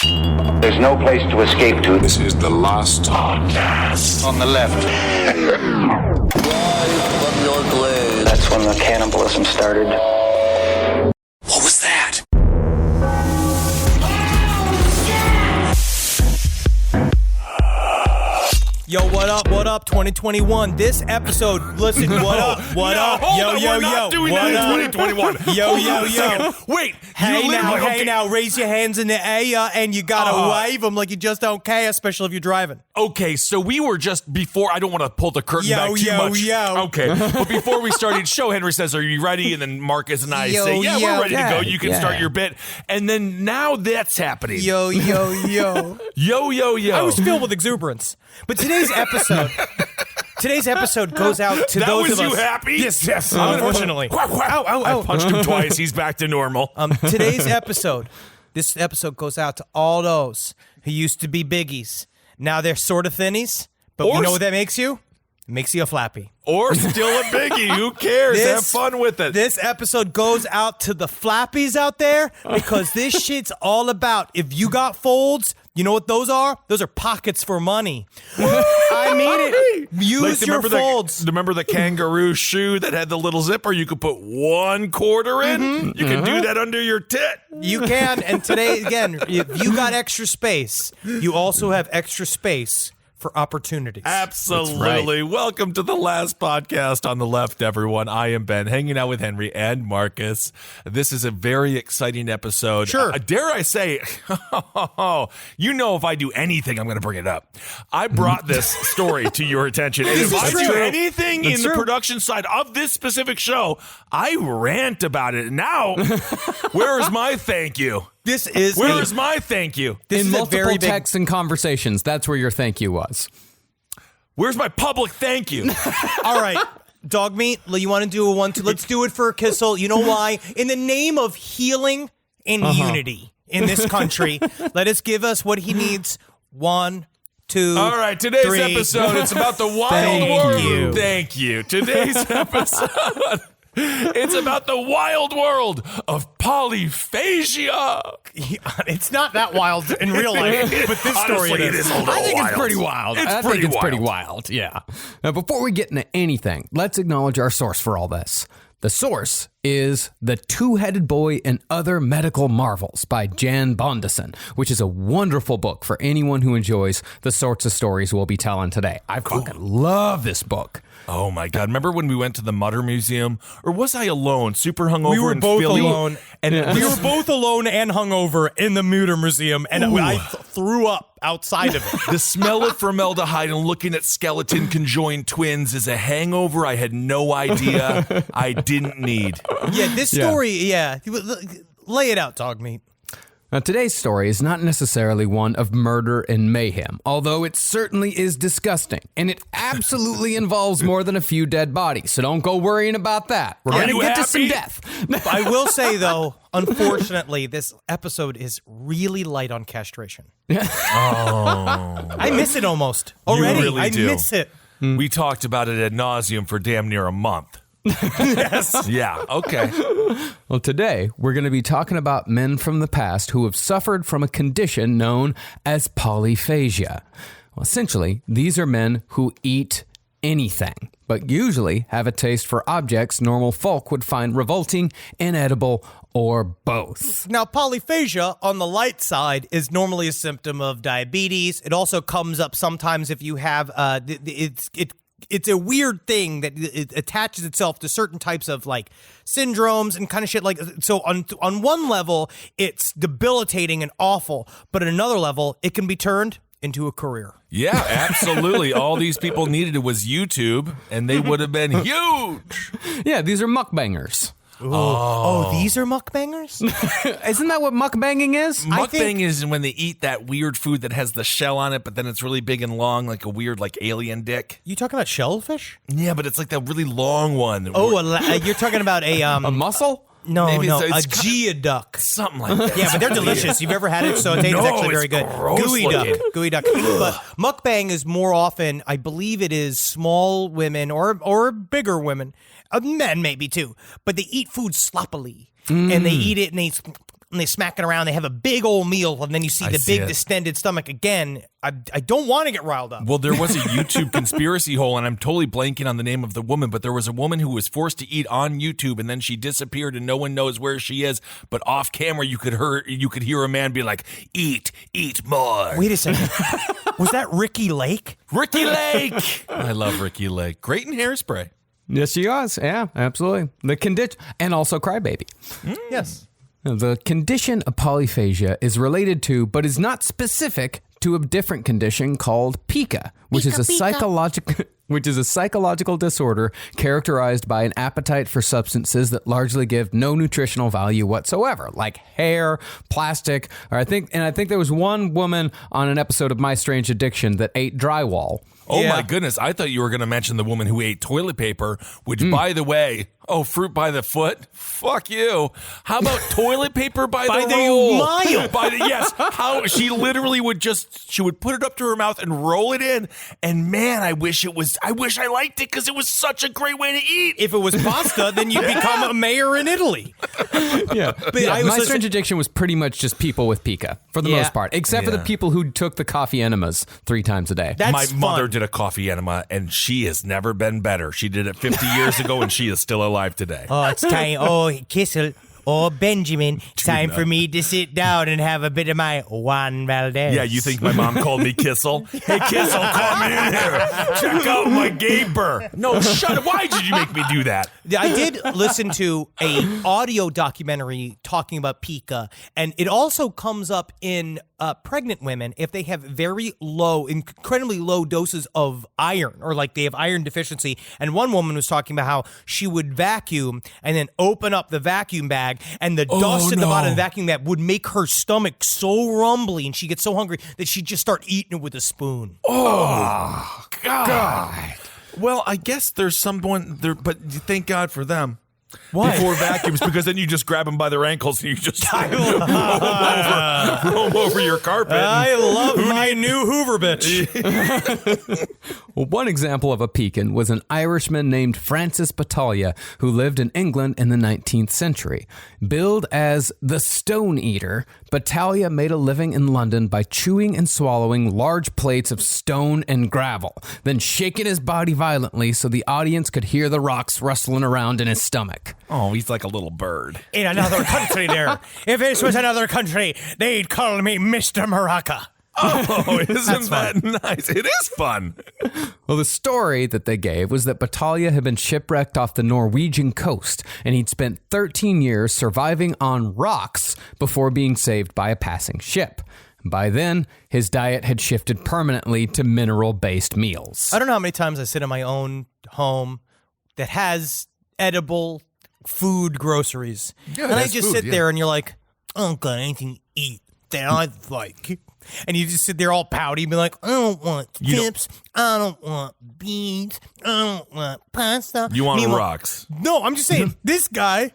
There's no place to escape to. This is the last podcast. On the left. From your grave. That's when the cannibalism started. What was that? Yo, what up? What up? 2021. This episode. Listen, what up? What up? Hold on, we're not doing that in 2021. Yo, yo, yo. Wait. Hey now, raise your hands in the air and you gotta wave them like you just don't care, especially if you're driving. Okay, so we were just before. I don't want to pull the curtain back too much. Okay, but before we started show, Henry says, "Are you ready?" And then Marcus and I say, "Yeah, we're ready to go. You can start your bit." And then now that's happening. Yo. Yo. I was filled with exuberance. But today's episode goes out to those of us. That was you happy? Yes. Unfortunately. I punched him twice. He's back to normal. This episode goes out to all those who used to be biggies. Now they're sort of thinnies, but you know what that makes you? It makes you a flappy. Or still a biggie. Who cares? Have fun with it. This episode goes out to the flappies out there because this shit's all about if you got folds, you know what those are? Those are pockets for money. I mean it. Use your folds. Remember the kangaroo shoe that had the little zipper? You could put 1 quarter in? Mm-hmm. You can do that under your tit. You can. And today, again, if you got extra space, you also have extra space for opportunities. Absolutely. Right. Welcome to the last podcast on the left, everyone. I am Ben, hanging out with Henry and Marcus. This is a very exciting episode. Sure. Dare I say, you know, if I do anything, I'm going to bring it up. I brought this story to your attention. And if I do anything in the production side of this specific show, I rant about it. Now, where is my thank you? Where is my thank you? In multiple texts and conversations, that's where your thank you was. Where's my public thank you? All right, dog meat, you want to do a 1-2? Let's do it for Kissel. You know why? In the name of healing and unity in this country, let us give us what he needs. 1, 2, all right, today's 3. episode, it's about the wild world. Thank you. Today's episode... It's about the wild world of Polyphagia. It's not that wild in real life, but this story it is a little I think wild. it's pretty wild. It's pretty wild, yeah. Now, before we get into anything, let's acknowledge our source for all this. The source is The Two-Headed Boy and Other Medical Marvels by Jan Bondison, which is a wonderful book for anyone who enjoys the sorts of stories we'll be telling today. I fucking love this book. Oh my God. Remember when we went to the Mutter Museum? Or was I alone? Super hungover we were in both Philly? Alone. And we were both alone and hungover in the Mutter Museum, and I threw up outside of it. The smell of formaldehyde and looking at skeleton conjoined twins is a hangover I had no idea I didn't need. Yeah, this story, lay it out, dog meat. Now, today's story is not necessarily one of murder and mayhem, although it certainly is disgusting, and it absolutely involves more than a few dead bodies, so don't go worrying about that. We're going to get to some death. I will say, though, unfortunately, this episode is really light on castration. I miss it almost. Already, You really do. I miss it. We talked about it ad nauseum for damn near a month. Yes. Yeah, okay. Well, today, we're going to be talking about men from the past who have suffered from a condition known as polyphagia. Well, essentially, these are men who eat anything, but usually have a taste for objects normal folk would find revolting, inedible, or both. Now, polyphagia, on the light side, is normally a symptom of diabetes. It also comes up sometimes if you have, it's a weird thing that it attaches itself to certain types of like syndromes and kind of shit like so on one level it's debilitating and awful, but at another level it can be turned into a career. Yeah, absolutely. All these people needed was YouTube and they would have been huge. Yeah, these are mukbangers. Oh, these are mukbangers? Isn't that what mukbanging is? Mukbang is when they eat that weird food that has the shell on it, but then it's really big and long, like a weird, like alien dick. You talking about shellfish? Yeah, but it's like that really long one. Oh, you're talking about a mussel? No, Maybe a it's geoduck. Something like that. Yeah, but they're delicious. You've ever had it? So it's actually very good. Gooey duck. But mukbang is more often, I believe it is small women or bigger women, men maybe too, but they eat food sloppily. And they eat it and they and they smack it around. They have a big old meal, and then you see the big distended stomach again. I don't want to get riled up. Well, there was a YouTube conspiracy hole, and I'm totally blanking on the name of the woman, but there was a woman who was forced to eat on YouTube, and then she disappeared, and no one knows where she is. But off camera, you could hear a man be like, "Eat more." Wait a second. Was that Ricky Lake? Ricky Lake. I love Ricky Lake. Great in Hairspray. Yes, she was. Yeah, absolutely. The condition, and also Crybaby. Yes. The condition of polyphagia is related to, but is not specific to, a different condition called pica, which is a psychological disorder characterized by an appetite for substances that largely give no nutritional value whatsoever, like hair, plastic, or I think there was one woman on an episode of My Strange Addiction that ate drywall. Oh my goodness. I thought you were going to mention the woman who ate toilet paper, which, by the way, fruit by the foot? Fuck you. How about toilet paper by the roll? Mile. Yes. How she literally she would put it up to her mouth and roll it in. And man, I wish I liked it because it was such a great way to eat. If it was pasta, then you'd become a mayor in Italy. Yeah. But My Strange Addiction was pretty much just people with pica for the most part, except for the people who took the coffee enemas 3 times a day. My mother did a coffee enema, and she has never been better. She did it 50 years ago, and she is still alive today. Oh, it's time. Oh, Kissel. Oh, Benjamin, time for me to sit down and have a bit of my Juan Valdez. Yeah, you think my mom called me Kissel? Hey, Kissel, come in here. Check out my gaper. No, shut up. Why did you make me do that? I did listen to a audio documentary talking about pica, and it also comes up in pregnant women if they have incredibly low doses of iron, or like they have iron deficiency. And one woman was talking about how she would vacuum and then open up the vacuum bag, and the dust at the bottom of the vacuum bag would make her stomach so rumbly, and she gets so hungry that she'd just start eating it with a spoon. Oh, God. Well, I guess there's someone there, but thank God for them. Why? Before vacuums, because then you just grab them by their ankles and you just roll over your carpet. I love my new Hoover bitch. Well, one example of a pecan was an Irishman named Francis Battaglia, who lived in England in the 19th century. Billed as the Stone Eater, Battaglia made a living in London by chewing and swallowing large plates of stone and gravel, then shaking his body violently so the audience could hear the rocks rustling around in his stomach. Oh, he's like a little bird. In another country there. If this was another country, they'd call me Mr. Maraca. Oh, isn't that nice? It is fun. Well, the story that they gave was that Battaglia had been shipwrecked off the Norwegian coast, and he'd spent 13 years surviving on rocks before being saved by a passing ship. By then, his diet had shifted permanently to mineral-based meals. I don't know how many times I sit in my own home that has edible food groceries. Yeah, and I just sit there and you're like, I don't got anything to eat that I like. And you just sit there all pouty and be like, I don't want chips. I don't want beans. I don't want pasta. You want rocks. No, I'm just saying, this guy,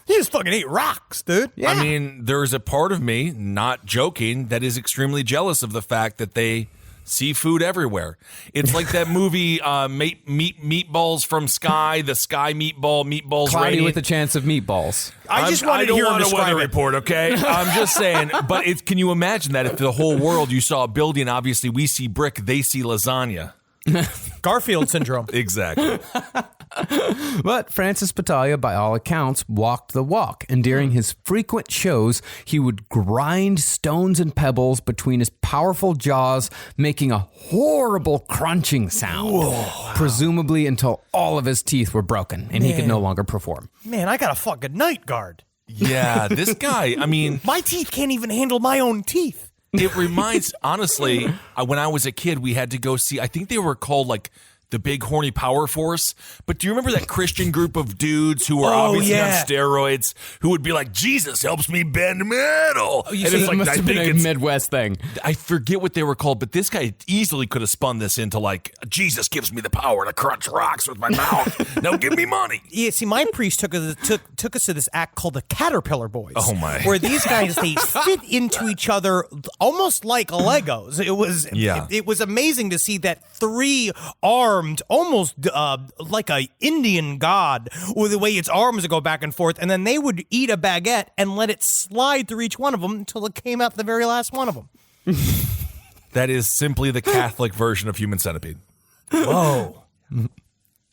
he just fucking ate rocks, dude. Yeah. I mean, there's a part of me, not joking, that is extremely jealous of the fact that they see food everywhere. It's like that movie, Meatballs from Sky, the Sky Meatballs. Cloudy Radiant. with a chance of meatballs. I don't want a weather report, okay? I'm just saying, but can you imagine that if the whole world, you saw a building, obviously we see brick, they see lasagna. Garfield syndrome. Exactly. But Francis Battaglia, by all accounts, walked the walk, and during his frequent shows, he would grind stones and pebbles between his powerful jaws, making a horrible crunching sound, presumably until all of his teeth were broken and he could no longer perform. Man, I got a fucking night guard. Yeah, this guy, I mean... My teeth can't even handle my own teeth. It reminds, honestly, when I was a kid, we had to go see, I think they were called like the Big Horny Power Force. But do you remember that Christian group of dudes who were obviously on steroids who would be like, Jesus helps me bend metal? And it's like, must have been a Midwest thing. I forget what they were called, but this guy easily could have spun this into like, Jesus gives me the power to crunch rocks with my mouth. Now give me money. Yeah, see, my priest took us to this act called the Caterpillar Boys. Oh, my. Where these guys, they fit into each other almost like Legos. It was amazing to see that 3 arms armed, almost like a Indian god, with the way its arms would go back and forth, and then they would eat a baguette and let it slide through each one of them until it came out the very last one of them. That is simply the Catholic version of human centipede. Whoa.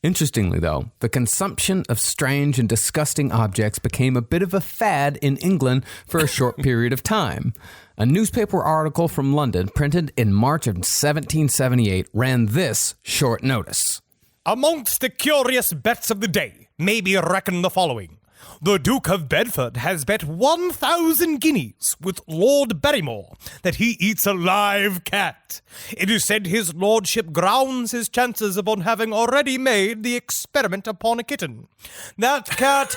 Interestingly, though, the consumption of strange and disgusting objects became a bit of a fad in England for a short period of time. A newspaper article from London printed in March of 1778 ran this short notice. Amongst the curious bets of the day may be reckoned the following. The Duke of Bedford has bet 1,000 guineas with Lord Barrymore that he eats a live cat. It is said his lordship grounds his chances upon having already made the experiment upon a kitten. That cat,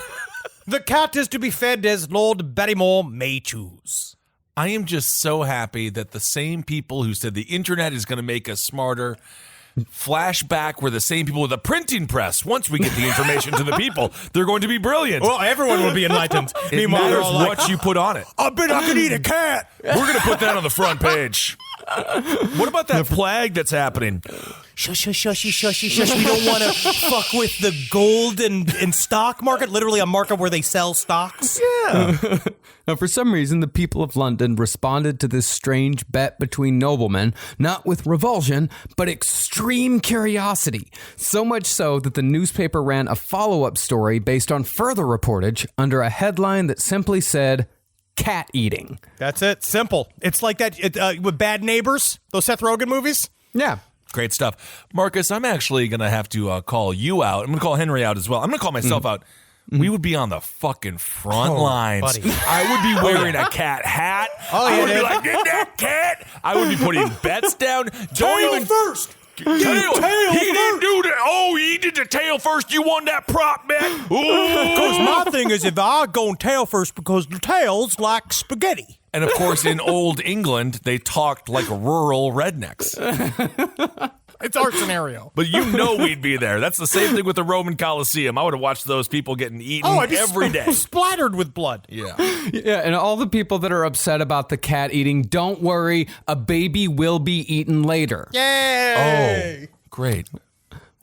the cat is to be fed as Lord Barrymore may choose. I am just so happy that the same people who said the internet is going to make us smarter flashback were the same people with a printing press. Once we get the information to the people, they're going to be brilliant. Well, everyone will be enlightened. It matters what you put on it. I bet I could eat a cat. We're going to put that on the front page. What about that plague that's happening? Shush. We don't want to fuck with the gold and stock market, literally a market where they sell stocks. Yeah. Now, for some reason, the people of London responded to this strange bet between noblemen, not with revulsion, but extreme curiosity. So much so that the newspaper ran a follow-up story based on further reportage under a headline that simply said, cat eating. That's it. Simple. It's like that with Bad Neighbors, those Seth Rogen movies. Yeah. Great stuff. Marcus, I'm actually going to have to call you out. I'm going to call Henry out as well. I'm going to call myself out. We would be on the fucking front lines. Buddy. I would be wearing a cat hat. I would be like, get that cat. I would be putting bets down. Tail first. Tail. He didn't do that. Oh, he did the tail first. You won that prop bet. Because my thing is, if I go tail first, because the tail's like spaghetti. And of course, in old England, they talked like rural rednecks. It's our scenario. But you know we'd be there. That's the same thing with the Roman Colosseum. I would have watched those people getting eaten every day. Splattered with blood. Yeah. Yeah, and all the people that are upset about the cat eating, don't worry, a baby will be eaten later. Yay! Oh, great.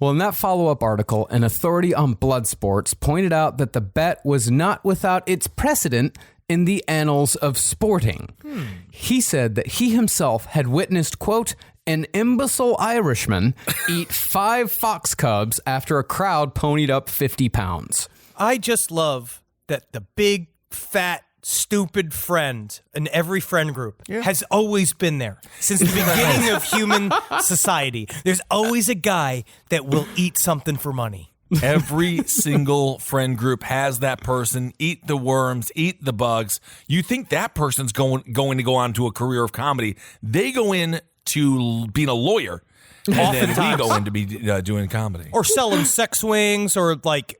Well, in that follow-up article, an authority on blood sports pointed out that the bet was not without its precedent in the annals of sporting. He said that he himself had witnessed, quote, an imbecile Irishman eat 5 fox cubs after a crowd ponied up 50 pounds. I just love that the big, fat, stupid friend in every friend group has always been there. Since the beginning of human society, there's always a guy that will eat something for money. Every single friend group has that person. Eat the worms, eat the bugs. You think that person's going to go on to a career of comedy. They go in to being a lawyer, and then we go into be doing comedy. Or selling sex swings, or like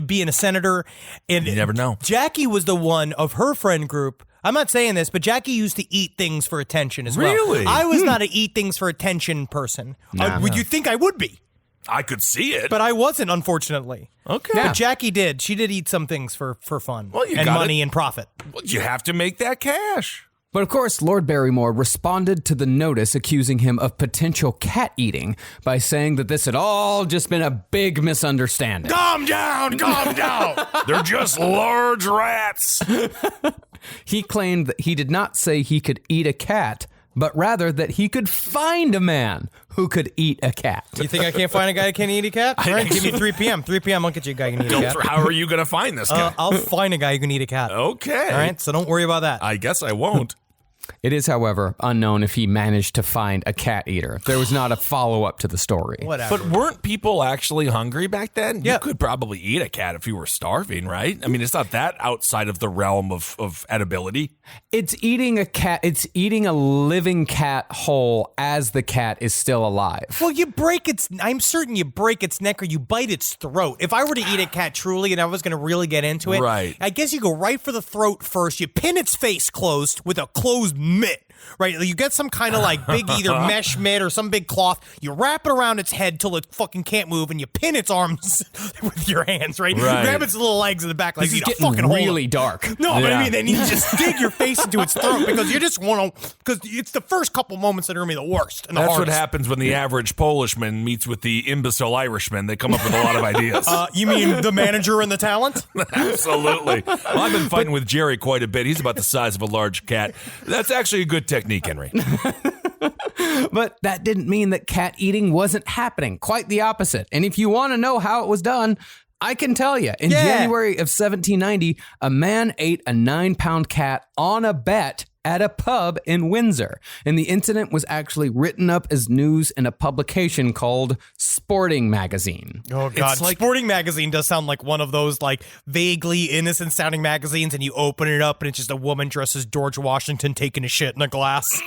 being a senator. And you never know. Jackie was the one of her friend group. I'm not saying this, but Jackie used to eat things for attention as well. Really? I was not an eat things for attention person. Would you think I would be? I could see it. But I wasn't, unfortunately. Okay. But Jackie did. She did eat some things for fun you and got money it. and profit. Well, you have to make that cash. But of course, Lord Barrymore responded to the notice accusing him of potential cat eating by saying that this had all just been a big misunderstanding. Calm down, calm down. They're just large rats. He claimed that he did not say he could eat a cat, but rather that he could find a man who could eat a cat. You think I can't find a guy who can eat a cat? All right, give me 3 p.m. 3 p.m. I'll get you a guy who can eat a cat. How are you going to find this guy? I'll find a guy who can eat a cat. Okay. All right, so don't worry about that. I guess I won't. It is, however, unknown if he managed to find a cat eater. There was not a follow-up to the story. Whatever. But weren't people actually hungry back then? Yeah. You could probably eat a cat if you were starving, right? I mean, it's not that outside of the realm of edibility. It's eating a cat. It's eating a living cat whole as the cat is still alive. Well, I'm certain you break its neck or you bite its throat. If I were to eat a cat truly and I was going to really get into it, right. I guess you go right for the throat first. You pin its face closed with a closed mitt. right? You get some kind of like big either mesh mitt or some big cloth. You wrap it around its head till it fucking can't move, and you pin its arms with your hands, right? You grab its little legs in the back like This is you getting fucking hold really it. dark. No, but I mean, then you just dig your face into its throat because you just want to, because it's the first couple moments that are going to be the worst and the That's hardest. what happens when the average Polishman meets with the imbecile Irishman. They come up with a lot of ideas. You mean the manager and the talent? Absolutely. Well, I've been fighting with Jerry quite a bit. He's about the size of a large cat. That's actually a good technique, Henry. But that didn't mean that cat eating wasn't happening. Quite the opposite. And if you want to know how it was done, I can tell you. In January of 1790, a man ate a 9-pound cat on a bet at a pub in Windsor. And the incident was actually written up as news in a publication called Sporting Magazine. Oh, God. Sporting Magazine does sound like one of those like vaguely innocent sounding magazines, and you open it up and it's just a woman dressed as George Washington taking a shit in a glass.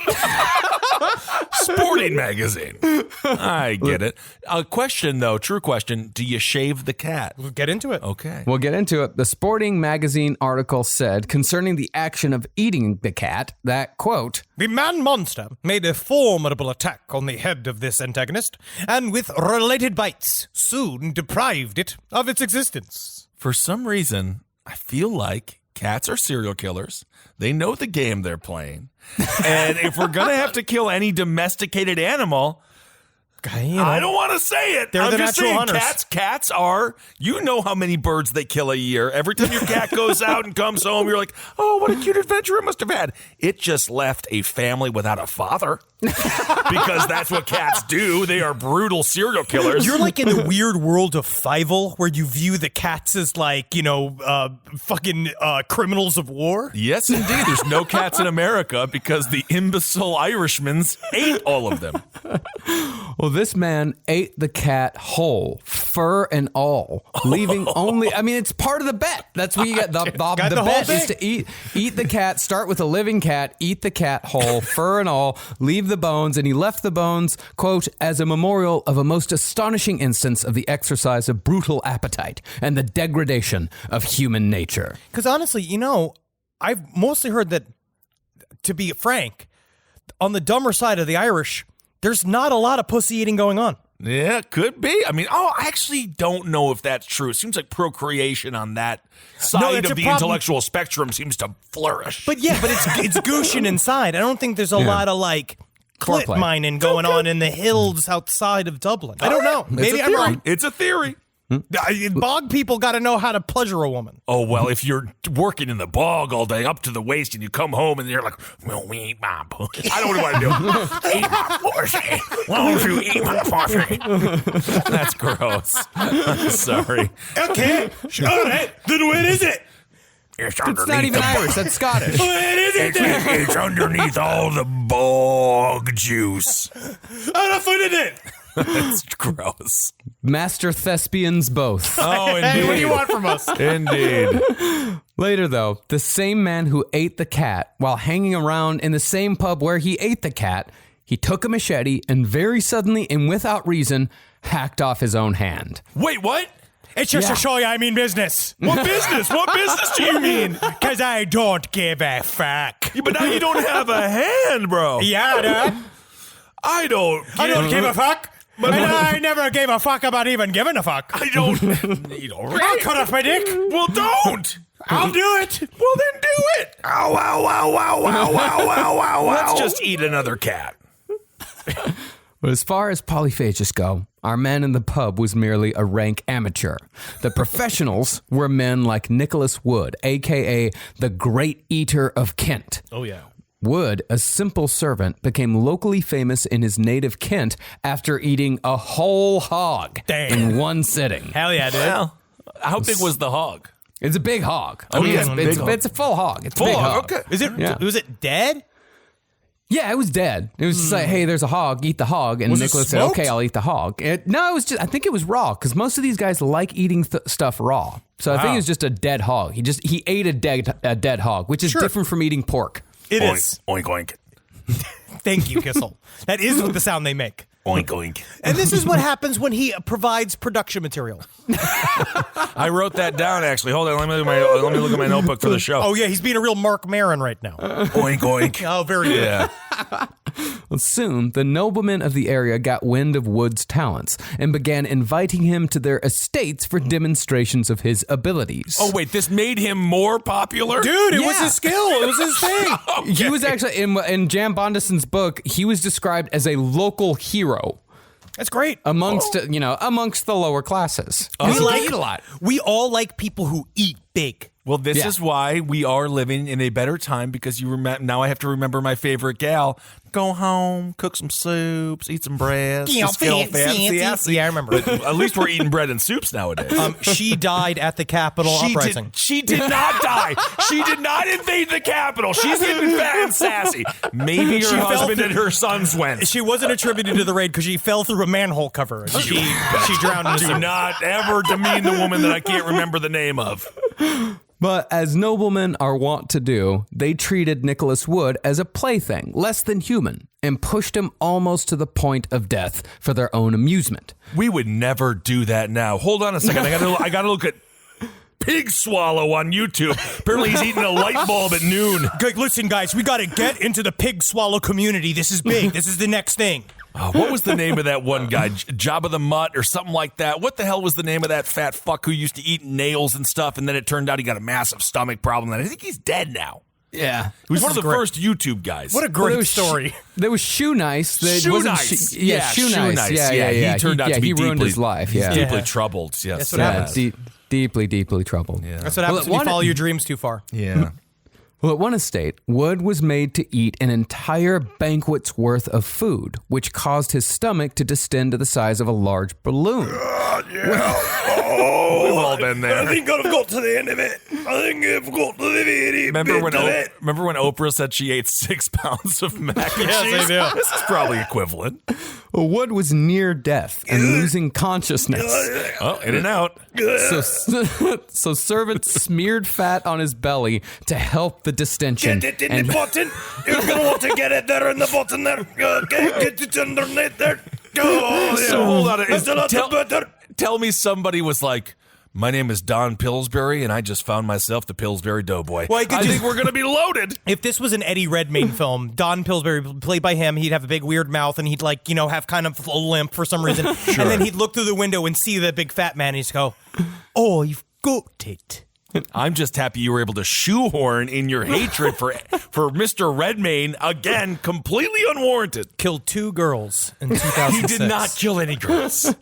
Sporting Magazine. I get it. A question, though, true question. Do you shave the cat? We'll get into it. Okay. We'll get into it. The Sporting Magazine article said concerning the action of eating the cat that, quote, "The man-monster made a formidable attack on the head of this antagonist, and with related bites, soon deprived it of its existence." For some reason, I feel like cats are serial killers. They know the game they're playing. And if we're going to have to kill any domesticated animal, I don't want to say it. They're the natural hunters. Cats are, you know how many birds they kill a year. Every time your cat goes out and comes home, you're like, oh, what a cute adventure it must have had. It just left a family without a father. Because that's what cats do. They are brutal serial killers. You're like in the weird world of Fievel, where you view the cats as like, fucking criminals of war. Yes, indeed. There's no cats in America because the imbecile Irishmans ate all of them. well, this man ate the cat whole, fur and all, leaving only, I mean, it's part of the bet. That's what you get. The bet is to eat the cat, start with a living cat, eat the cat whole, fur and all, leave the bones, and he left the bones, quote, as a memorial of a most astonishing instance of the exercise of brutal appetite and the degradation of human nature. Because honestly, I've mostly heard that, to be frank, on the dumber side of the Irish, there's not a lot of pussy eating going on. Yeah, could be. I mean, I actually don't know if that's true. It seems like procreation on that side of the intellectual spectrum seems to flourish. But it's gooshing inside. I don't think there's a lot of like clit mining going on in the hills outside of Dublin. I don't know. Maybe I'm wrong. It's a theory. Bog people got to know how to pleasure a woman. Oh, well, if you're working in the bog all day up to the waist and you come home and you're like, well, we eat my pussy. I don't want to do. Eat my pussy. Why don't you eat my pussy? That's gross. I'm sorry. Okay. All right. Then what is it? It's not even Irish. That's Scottish. What is it then? It's underneath all the bog juice. How to put it in? It's gross. Master thespians both. Oh, indeed. Hey, what do you want from us? Indeed. Later, though, the same man who ate the cat while hanging around in the same pub where he ate the cat, he took a machete and very suddenly and without reason hacked off his own hand. Wait, what? It's just to show you I mean business. What business? What business do you mean? Because I don't give a fuck. Yeah, but now you don't have a hand, bro. Yeah, dude. I don't give a fuck. But I never gave a fuck about even giving a fuck. I don't. You don't. I'll cut off my dick. Well, don't. I'll do it. Well, then do it. Ow, ow, ow, ow, ow, ow, ow, ow. Let's just eat another cat. But as far as polyphagists go, our man in the pub was merely a rank amateur. The professionals were men like Nicholas Wood, a.k.a. the Great Eater of Kent. Oh, yeah. Wood, a simple servant, became locally famous in his native Kent after eating a whole hog in one sitting. Hell yeah, dude. Well, how big was the hog? It's a big hog. It's a full hog. It's full a big hog. hog. Okay. Was it dead? Yeah, it was dead. It was just like, hey, there's a hog, eat the hog. And Was it Nicholas said, smoked? okay, I'll eat the hog. I think it was raw because most of these guys like eating stuff raw. So I think it was just a dead hog. He ate a dead hog, which is different from eating pork. It is. Oink, oink. Thank you, Kissel. That is what the sound they make. Oink, oink. And this is what happens when he provides production material. I wrote that down, actually. Hold on. Let me look at my notebook for the show. Oh, yeah, he's being a real Mark Maron right now. Oink, oink. Oh, very good. Yeah. Well, soon, the noblemen of the area got wind of Wood's talents and began inviting him to their estates for demonstrations of his abilities. Oh, wait. This made him more popular? Dude, it was Yeah. his skill. It was his thing. He was actually, in Jan Bondison's book, he was described as a local hero That's great. amongst the lower classes. Eat a lot. We all like people who eat big. Well, this Yeah. is why we are living in a better time, because now I have to remember my favorite gal. Go home, cook some soups, eat some bread. Yeah, just feel fancy. fancy. Yeah, I remember. But at least we're eating bread and soups nowadays. She died at the Capitol uprising. She did not die. She did not invade the Capitol. She's getting fat and sassy. Maybe her fell husband through- and her sons went. She wasn't attributed to the raid because she fell through a manhole cover. And she drowned in the Do soup. not ever demean the woman that I can't remember the name of. But as noblemen are wont to do, they treated Nicholas Wood as a plaything, less than human, and pushed him almost to the point of death for their own amusement. We would never do that now. Hold on a second. I gotta look at Pig Swallow on YouTube. Apparently he's eating a light bulb at noon. Listen, guys, we got to get into the pig swallow community. This is big. This is the next thing. What was the name of that one guy? Jabba the Mutt or something like that? What the hell was the name of that fat fuck who used to eat nails and stuff, and then it turned out he got a massive stomach problem, and I think he's dead now. Yeah. He was one is of the great. first YouTube guys. What a great story. There was Shoe Nice. Shoe Nice. Shoe Nice. Yeah. He turned out to be he ruined deeply, his life. He's Yeah. deeply troubled. Yes. That's what happens. Deeply, deeply troubled. Yeah. That's what happens when you follow your dreams too far. Yeah. Well, at one estate, Wood was made to eat an entire banquet's worth of food, which caused his stomach to distend to the size of a large balloon. We've all been there. I think I've got to the end of it. I think I've got to the very Remember when bit of it. Oprah said she ate 6 pounds of mac and Yes, cheese? I do. This is probably equivalent. Well, Wood was near death and losing consciousness. Oh, in and out. So servants smeared fat on his belly to help the distension. Get it in the button. You're going to want to get it there in the button there. Okay, get it underneath there. Go. So hold on. There's a lot of butter. Tell me somebody was like, my name is Don Pillsbury, and I just found myself the Pillsbury Doughboy. Well, I think we're going to be loaded. If this was an Eddie Redmayne film, Don Pillsbury, played by him, he'd have a big weird mouth and he'd have kind of a limp for some reason. And then he'd look through the window and see the big fat man and he'd go, oh, you've got it. I'm just happy you were able to shoehorn in your hatred for Mr. Redmayne, again, completely unwarranted. Killed 2 girls in He 2006. did not kill any girls.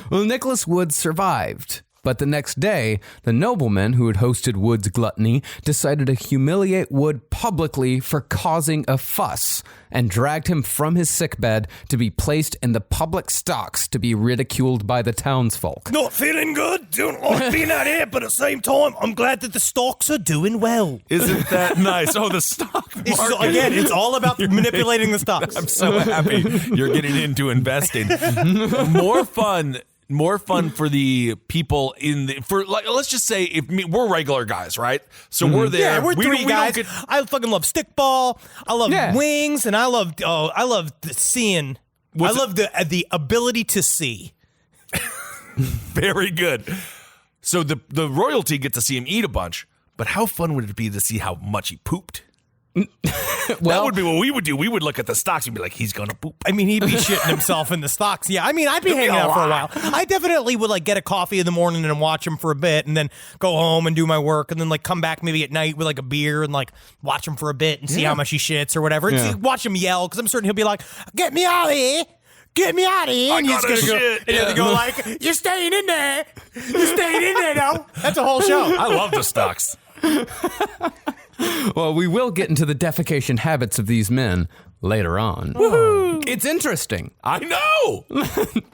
Well, Nicholas Wood survived. But the next day, the nobleman who had hosted Wood's gluttony decided to humiliate Wood publicly for causing a fuss and dragged him from his sickbed to be placed in the public stocks to be ridiculed by the townsfolk. Not feeling good. Don't like being out here, but at the same time, I'm glad that the stocks are doing well. Isn't that nice? Oh, the stock market. Again, it's all about manipulating the stocks. I'm so happy you're getting into investing. More fun for the people let's just say we're regular guys, right? So we're there. Yeah, we're We 3 don't guys. get- I fucking love stickball. I love Yeah. wings, and I love seeing. I love the ability to see. Very good. So the royalty get to see him eat a bunch, but how fun would it be to see how much he pooped? That would be what we would do. We would look at the stocks and be like, he's gonna poop. I mean, he'd be shitting himself in the stocks. Yeah, I mean, I'd be hanging out for a while. I definitely would get a coffee in the morning and watch him for a bit, and then go home and do my work, and then come back maybe at night with a beer and watch him for a bit and see how much he shits or whatever. And see, watch him yell, because I'm certain he'll be like, "Get me out of here! Get me out of here!" And he's gotta gonna go, shit. and he'll go "You're staying in there. You're staying in there now." That's a whole show. I love the stocks. Well, we will get into the defecation habits of these men later on. It's interesting. I know.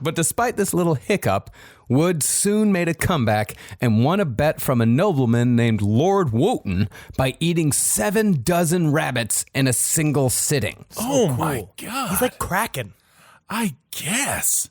But despite this little hiccup, Wood soon made a comeback and won a bet from a nobleman named Lord Wotan by eating 7 dozen rabbits in a single sitting. Oh my God. He's like Kraken. I guess.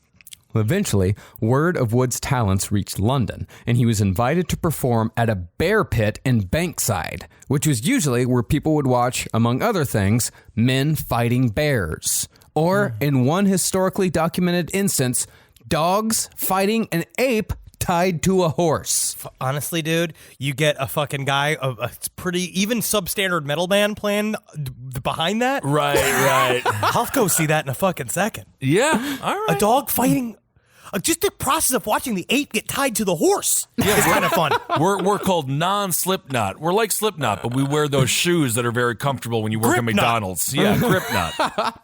Eventually, word of Wood's talents reached London, and he was invited to perform at a bear pit in Bankside, which was usually where people would watch, among other things, men fighting bears. Or, in one historically documented instance, dogs fighting an ape tied to a horse. Honestly, dude, you get a fucking guy, a pretty, even substandard metal band playing behind that. Right. I'll go see that in a fucking second. Yeah, all right. A dog fighting. Just the process of watching the ape get tied to the horse is kind of fun. We're called non-Slipknot. We're like Slipknot, but we wear those shoes that are very comfortable when you work at McDonald's. Yeah, Gripknot.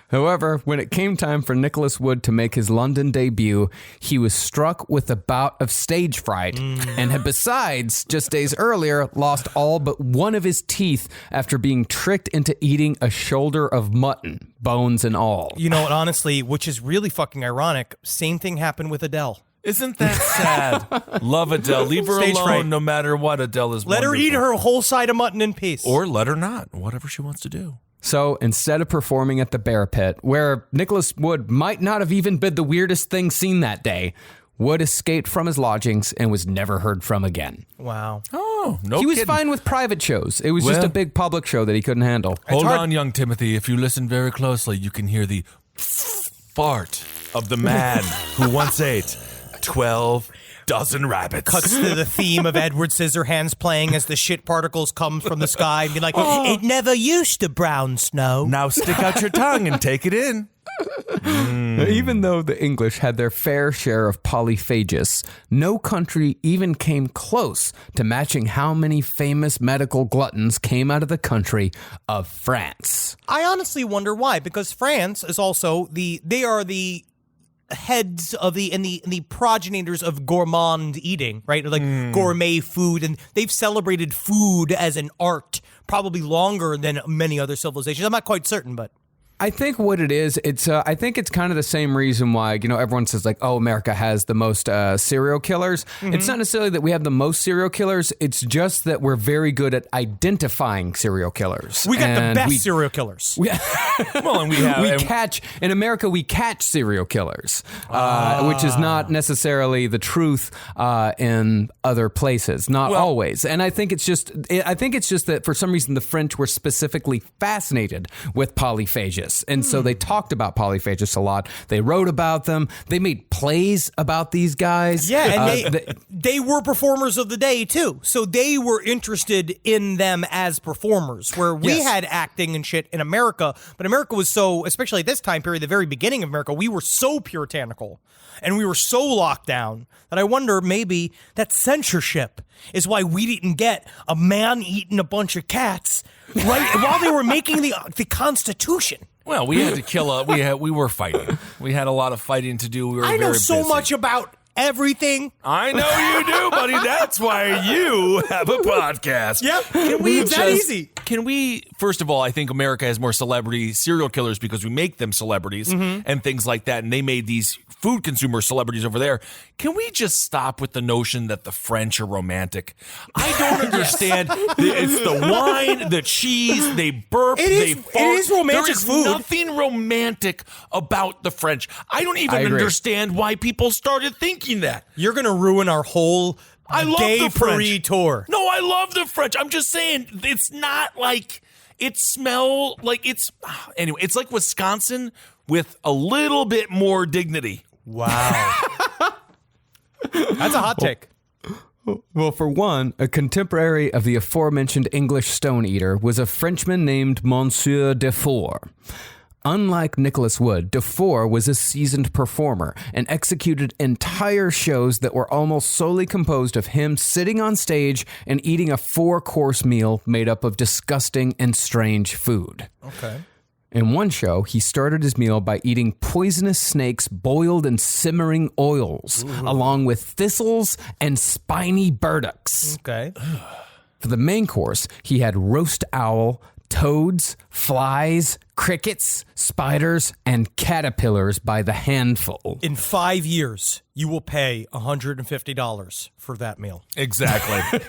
However, when it came time for Nicholas Wood to make his London debut, he was struck with a bout of stage fright and had, besides, just days earlier, lost all but one of his teeth after being tricked into eating a shoulder of mutton, bones and all. You know what, honestly, which is really fucking ironic, same thing happened with Adele. Isn't that sad? Love Adele. Leave her Stage alone fright. no matter what. Adele is Let her eat wonderful. her whole side of mutton in peace. Or let her not. Whatever she wants to do. So instead of performing at the Bear Pit, where Nicholas Wood might not have even been the weirdest thing seen that day, Wood escaped from his lodgings and was never heard from again. Wow. Oh, no He was kidding. fine with private shows. It was just Well- a big public show that he couldn't handle. Hold hard- on, young Timothy. If you listen very closely, you can hear the fart of the man who once ate 12 dozen rabbits. Cuts to the theme of Edward Scissorhands playing as the shit particles come from the sky and be like, it never used to brown snow. Now stick out your tongue and take it in. Even though the English had their fair share of polyphagists, no country even came close to matching how many famous medical gluttons came out of the country of France. I honestly wonder why, because France is also they are the heads of the progenitors of gourmand eating, right? Like gourmet food, and they've celebrated food as an art probably longer than many other civilizations. I'm not quite certain, but I think what it is, I think it's kind of the same reason why, everyone says like, oh, America has the most serial killers. It's not necessarily that we have the most serial killers. It's just that we're very good at identifying serial killers. we got And the best serial killers. Well, and we have... In America, we catch serial killers, which is not necessarily the truth in other places, not always. And I think it's just that for some reason the French were specifically fascinated with polyphagia. And so they talked about polyphagists a lot. They wrote about them. They made plays about these guys. Yeah, and they were performers of the day, too. So they were interested in them as performers, where we had acting and shit in America. But America was so, especially at this time period, the very beginning of America, we were so puritanical and we were so locked down that I wonder maybe that censorship is why we didn't get a man eating a bunch of cats right while they were making the Constitution. Well, we had to kill we were fighting. We had a lot of fighting to do. We were I know very so busy. much about everything. I know you do, buddy. That's why you have a podcast. Yep. It's that easy. Can we, first of all, I think America has more celebrity serial killers because we make them celebrities and things like that. And they made these food consumer celebrities over there. Can we just stop with the notion that the French are romantic? I don't understand. It's the wine, the cheese, they burp, they fart. It is romantic There is food. nothing romantic about the French. I don't even agree. understand why people started thinking that. You're going to ruin our whole I love gay the French. Paris tour. No, I love the French. I'm just saying it's not like it smell like it's anyway. It's like Wisconsin with a little bit more dignity. Wow. That's a hot take. Well, for one, a contemporary of the aforementioned English stone eater was a Frenchman named Monsieur Dufour. Unlike Nicholas Wood, Dufour was a seasoned performer and executed entire shows that were almost solely composed of him sitting on stage and eating a 4-course meal made up of disgusting and strange food. Okay. In one show, he started his meal by eating poisonous snakes boiled in simmering oils, along with thistles and spiny burdocks. Okay. For the main course, he had roast owl, toads, flies, crickets, spiders, and caterpillars by the handful. In 5 years, you will pay $150 for that meal. Exactly.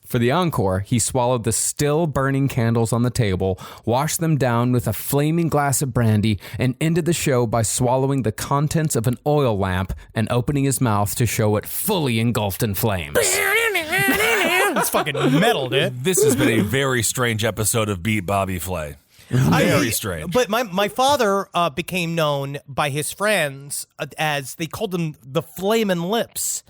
For the encore, he swallowed the still burning candles on the table, washed them down with a flaming glass of brandy, and ended the show by swallowing the contents of an oil lamp and opening his mouth to show it fully engulfed in flames. It's fucking metal, dude. This has been a very strange episode of Beat Bobby Flay. Very strange. But my father became known by his friends as, they called them the Flamin' Lips,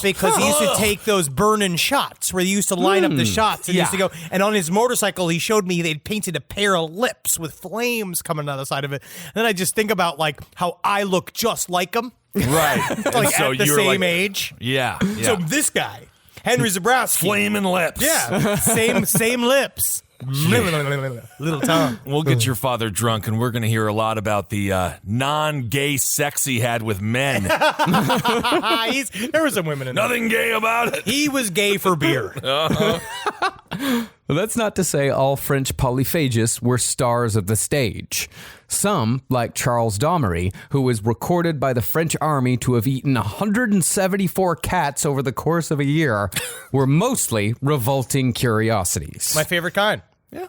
because he used to take those burning shots where they used to line up the shots and he used to go, and on his motorcycle he showed me they'd painted a pair of lips with flames coming out the side of it. And then I just think about like how I look just like him. Right. Like so at the you're same like, age. Yeah. So this guy, Henry Zabrowski. Flaming lips. Yeah. Same lips. Little tongue. We'll get your father drunk, and we're going to hear a lot about the non-gay sex he had with men. There were some women in there. Nothing gay about it. He was gay for beer. Well, that's not to say all French polyphagists were stars of the stage. Some, like Charles Domery, who was recorded by the French army to have eaten 174 cats over the course of a year, were mostly revolting curiosities. My favorite kind. Yeah.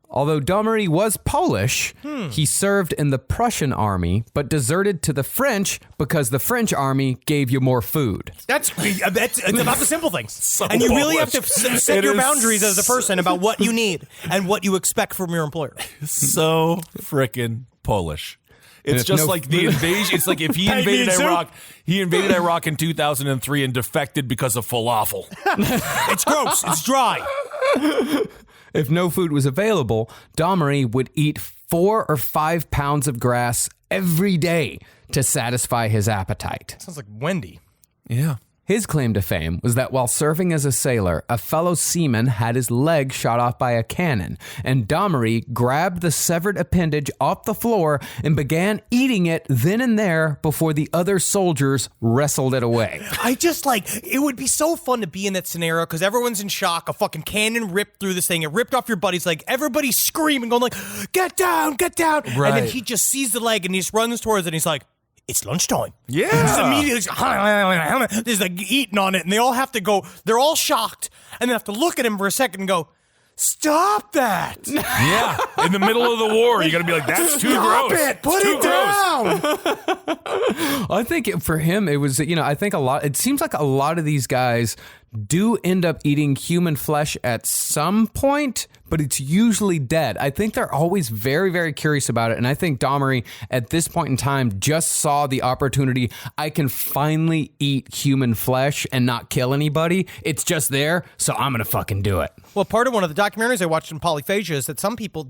Although Domery was Polish, he served in the Prussian army, but deserted to the French because the French army gave you more food. It's about the simple things. And you really have to set your boundaries as a person about what you need and what you expect from your employer. So frickin' Polish. It's just like the invasion. It's like if he invaded Iraq, he invaded Iraq in 2003 and defected because of falafel. It's gross. It's dry. If no food was available, Domery would eat 4 or 5 pounds of grass every day to satisfy his appetite. Sounds like Wendy. Yeah. His claim to fame was that while serving as a sailor, a fellow seaman had his leg shot off by a cannon, and Domery grabbed the severed appendage off the floor and began eating it then and there before the other soldiers wrestled it away. I just it would be so fun to be in that scenario because everyone's in shock. A fucking cannon ripped through this thing. It ripped off your buddy's leg. Everybody's screaming, going like, get down, get down. Right. And then he just sees the leg and he just runs towards it and he's like, it's lunchtime. Yeah. And just immediately, there's like eating on it, and they all have to go, they're all shocked, and they have to look at him for a second and go, stop that. Yeah. In the middle of the war, you got to be like, that's too Stop gross. it. Put it down. I think for him, it was, I think it seems like a lot of these guys do end up eating human flesh at some point, but it's usually dead. I think they're always very, very curious about it. And I think Domery, at this point in time, just saw the opportunity. I can finally eat human flesh and not kill anybody. It's just there, so I'm going to fucking do it. Well, part of one of the documentaries I watched in Polyphagia is that some people,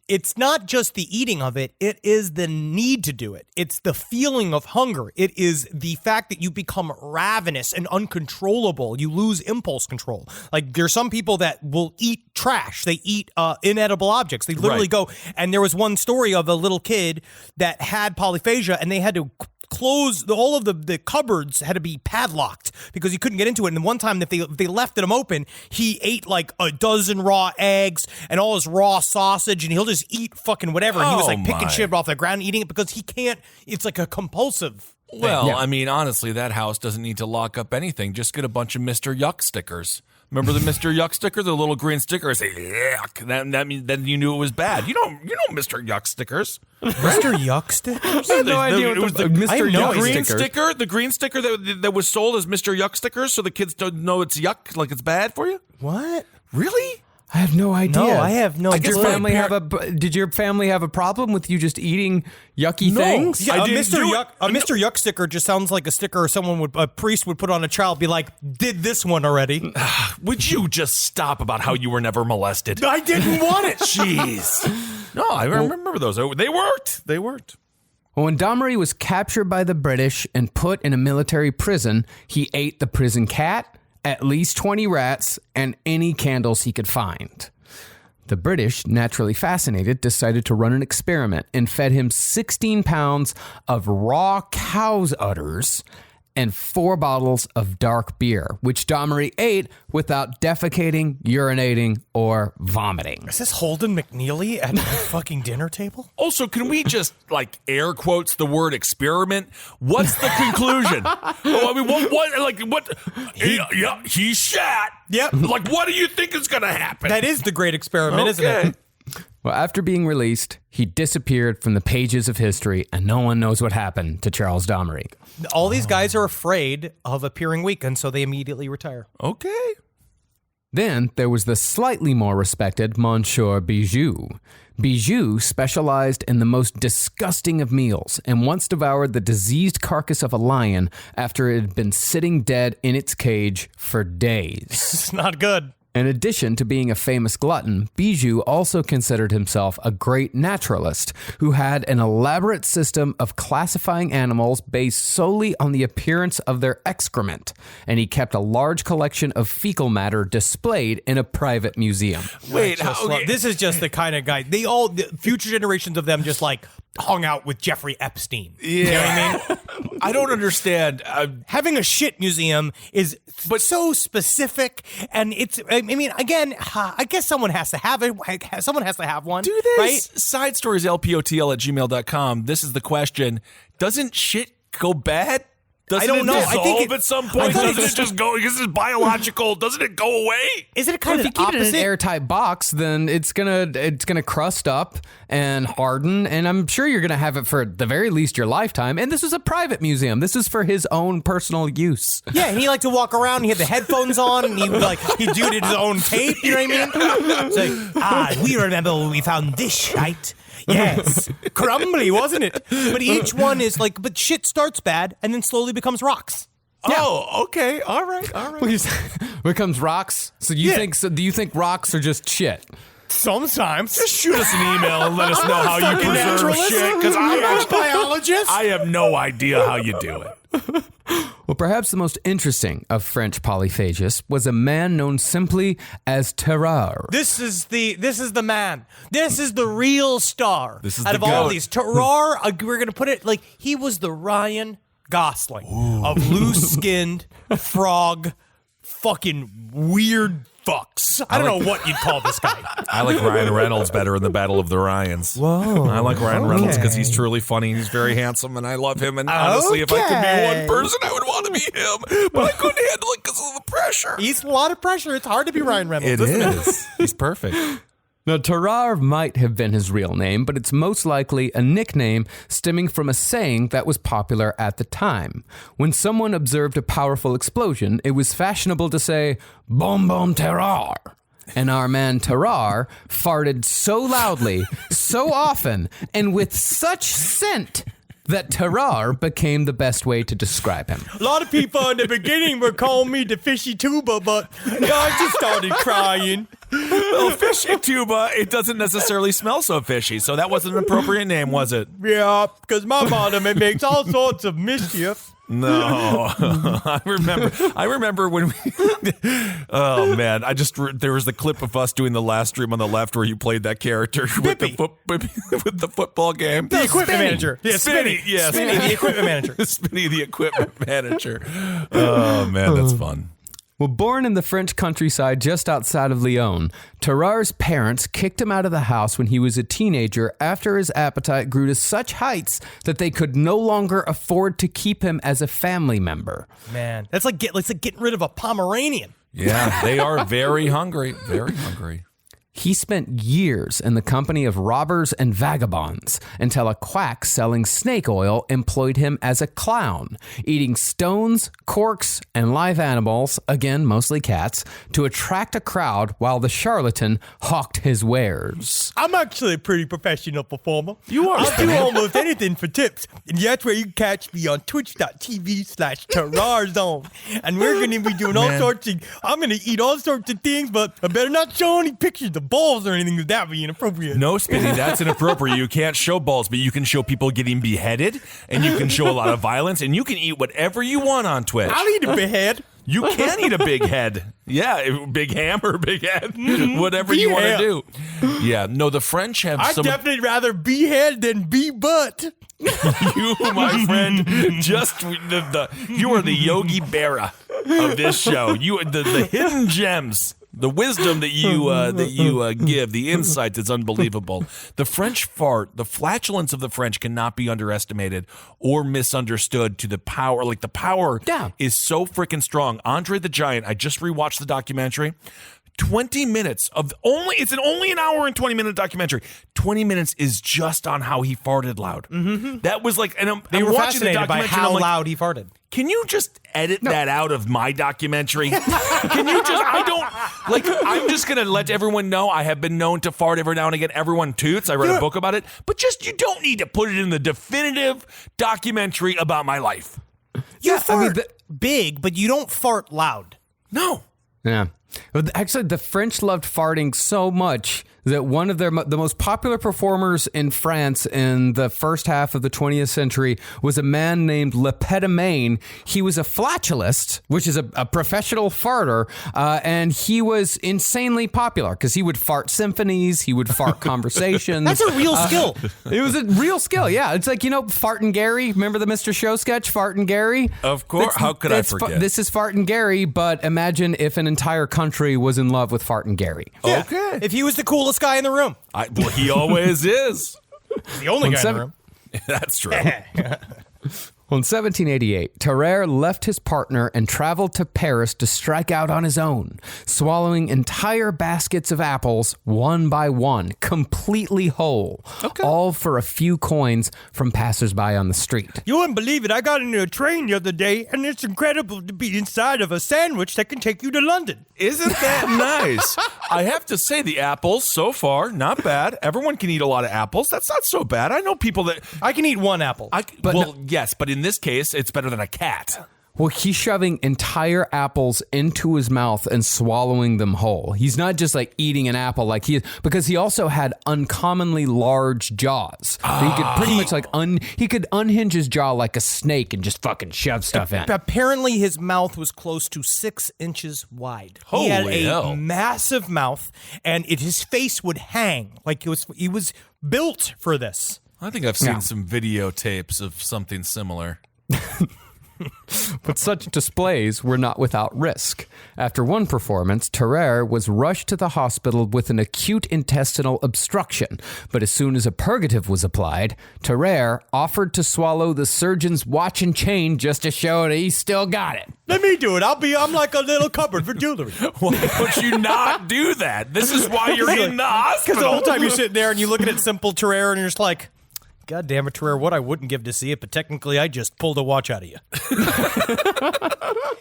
it's not just the eating of it, it is the need to do it. It's the feeling of hunger. It is the fact that you become ravenous and uncontrollable. You lose impulse control. Like, there's some people that will eat trash. They eat inedible objects. They literally go, and there was one story of a little kid that had polyphagia, and they had to close all of the cupboards had to be padlocked because he couldn't get into it. And one time, if they left them open, he ate like a dozen raw eggs and all his raw sausage, and he'll just eat fucking whatever. And he was like picking shit off the ground and eating it because he can't. It's like a compulsive thing. Well, I mean, honestly, that house doesn't need to lock up anything. Just get a bunch of Mr. Yuck stickers. Remember the Mr. Yuck sticker, the little green sticker? Say yuck. That means then you knew it was bad. You know Mr. Yuck stickers. Mr. Yuck stickers? I have no idea what the Mr. Yuck green sticker. The green sticker that was sold as Mr. Yuck stickers, so the kids don't know it's yuck, like it's bad for you. What? Really? I have no idea. No, I have no Did your clue. family did your family have a problem with you just eating yucky things? Yeah, I didn't do it. A Mr. Yuck sticker just sounds like a sticker a priest would put on a child, be like, did this one already. Would you just stop about how you were never molested? I didn't want it. Jeez. No, I remember those. They worked. They worked. Well, when Domery was captured by the British and put in a military prison, he ate the prison cat, at least 20 rats, and any candles he could find. The British, naturally fascinated, decided to run an experiment and fed him 16 pounds of raw cow's udders and 4 bottles of dark beer, which Domery ate without defecating, urinating, or vomiting. Is this Holden McNeely at the fucking dinner table? Also, can we just, air quotes the word experiment? What's the conclusion? He shat. Yep. What do you think is going to happen? That is the great experiment, isn't it? Well, after being released, he disappeared from the pages of history, and no one knows what happened to Charles Domery. All these guys are afraid of appearing weak, and so they immediately retire. Okay. Then there was the slightly more respected Monsieur Bijou. Bijou specialized in the most disgusting of meals and once devoured the diseased carcass of a lion after it had been sitting dead in its cage for days. It's not good. In addition to being a famous glutton, Bijou also considered himself a great naturalist who had an elaborate system of classifying animals based solely on the appearance of their excrement, and he kept a large collection of fecal matter displayed in a private museum. Wait, This is just the kind of guy. The future generations of them just like hung out with Jeffrey Epstein. You know what I mean? I don't understand. Having a shit museum is so specific, and it's. I mean, again, I guess someone has to have it. Someone has to have one. Do this. Right? Side stories, lpotl@gmail.com. This is the question. Doesn't shit go bad? Doesn't I don't know. Dissolve I think at some point? Doesn't it just go? Because it's biological. Doesn't it go away? Is it kind If of you keep it in an opposite? airtight box, then it's gonna crust up and harden, and I'm sure you're gonna have it for at the very least your lifetime. And this is a private museum. This is for his own personal use. Yeah, and he liked to walk around. He had the headphones on, and he did his own tape. You know what I mean? It's like, we remember when we found this shite. Yes, crumbly, wasn't it? But each one is like, but shit starts bad and then slowly becomes rocks. Oh, okay. All right. Here comes rocks. So you think? So do you think rocks are just shit? Sometimes. Just shoot us an email and let us know how you preserve shit. Because biologist. I have no idea how you do it. Well, perhaps the most interesting of French polyphagists was a man known simply as Terrar. This is the man. This is the real star. This is out the of all goat. these. Terrar, we're gonna put it like he was the Ryan Gosling of loose-skinned frog, fucking weird fucks. I don't know what you'd call this guy. I like Ryan Reynolds better in the Battle of the Ryans. Whoa. I like Ryan Reynolds because he's truly funny. He's very handsome, and I love him. And honestly, if I could be one person, I would want to be him. But I couldn't handle it because of the pressure. He's a lot of pressure. It's hard to be Ryan Reynolds. It isn't is. He's perfect. Now, Terrar might have been his real name, but it's most likely a nickname stemming from a saying that was popular at the time. When someone observed a powerful explosion, it was fashionable to say, "Boom, boom, Terrar." And our man Terrar farted so loudly, so often, and with such scent that Terrar became the best way to describe him. A lot of people in the beginning were calling me the fishy tuba, but I just started crying. Well, fishy tuba, it doesn't necessarily smell so fishy, so that wasn't an appropriate name, was it? Yeah, because my bottom, it makes all sorts of mischief. No, I remember when we. Oh man, there was the clip of us doing the last stream on the left where you played that character with the football game. The equipment manager. Yeah, Spinny, yeah, Spinny, the equipment manager. Spinny, the equipment manager. Oh man, that's fun. Well, born in the French countryside just outside of Lyon, Terrar's parents kicked him out of the house when he was a teenager after his appetite grew to such heights that they could no longer afford to keep him as a family member. Man, that's like getting rid of a Pomeranian. Yeah, they are very hungry, very hungry. He spent years in the company of robbers and vagabonds until a quack selling snake oil employed him as a clown, eating stones, corks, and live animals, again mostly cats, to attract a crowd while the charlatan hawked his wares. I'm actually a pretty professional performer. You are. I'll do almost anything for tips. And that's where you can catch me on twitch.tv/TerrarZone. And we're going to be doing all sorts of, I'm going to eat all sorts of things, but I better not show any pictures of balls or anything, because that would be inappropriate. No, Spinny, that's inappropriate. You can't show balls, but you can show people getting beheaded, and you can show a lot of violence, and you can eat whatever you want on Twitch. I'll eat a big head. You can eat a big head. Yeah, big ham or big head. Whatever you want to do. Yeah, no, the French have I'd some... definitely rather be head than be butt. You, my friend, you are the Yogi Berra of this show. You the hidden gems. The wisdom that you give, the insight is unbelievable. The French fart, the flatulence of the French cannot be underestimated or misunderstood to the power. Like, the power is so freaking strong. Andre the Giant, I just rewatched the documentary. 20 minutes of it's only an hour and 20-minute documentary. 20 minutes is just on how he farted loud. Mm-hmm. That was like, and they were watching the fascinated by documentary. how I'm like, loud he farted. Can you just edit that out of my documentary? Can you just, I'm just going to let everyone know I have been known to fart every now and again. Everyone toots. I read a book about it. But just, you don't need to put it in the definitive documentary about my life. You fart big, but you don't fart loud. No. Yeah. Well, actually, the French loved farting so much that one of the most popular performers in France in the first half of the 20th century was a man named Le Pétomane. He was a flatulist, which is a professional farter, and he was insanely popular because he would fart symphonies, he would fart conversations. That's a real skill. It was a real skill, yeah. It's like, Fartin' Gary. Remember the Mr. Show sketch, Fartin' Gary? Of course. How could I forget? This is Fartin' Gary, but imagine if an entire country was in love with Fartin' Gary. Yeah. Okay. If he was the coolest guy in the room. Well, he always is. The only guy in the room. That's true. Well, in 1788, Tarrare left his partner and traveled to Paris to strike out on his own, swallowing entire baskets of apples one by one, completely whole, all for a few coins from passersby on the street. You wouldn't believe it. I got into a train the other day, and it's incredible to be inside of a sandwich that can take you to London. Isn't that nice? I have to say, the apples, so far, not bad. Everyone can eat a lot of apples. That's not so bad. I know people that... I can eat one apple. Yes, but in this case, it's better than a cat. Well, he's shoving entire apples into his mouth and swallowing them whole. He's not just like eating an apple because he also had uncommonly large jaws. He could pretty much he could unhinge his jaw like a snake and just fucking shove stuff in. Apparently his mouth was close to 6 inches wide. He had a massive mouth, and his face would hang like he was built for this. I think I've seen some videotapes of something similar. But such displays were not without risk. After one performance, Tarrare was rushed to the hospital with an acute intestinal obstruction. But as soon as a purgative was applied, Tarrare offered to swallow the surgeon's watch and chain just to show that he still got it. Let me do it. I'm like a little cupboard for jewelry. Why don't you not do that? This is why you're in the hospital. Because the whole time you're sitting there and you looking at simple Tarrare and you're just like, God damn it, Tarrare, what I wouldn't give to see it, but technically I just pulled a watch out of you.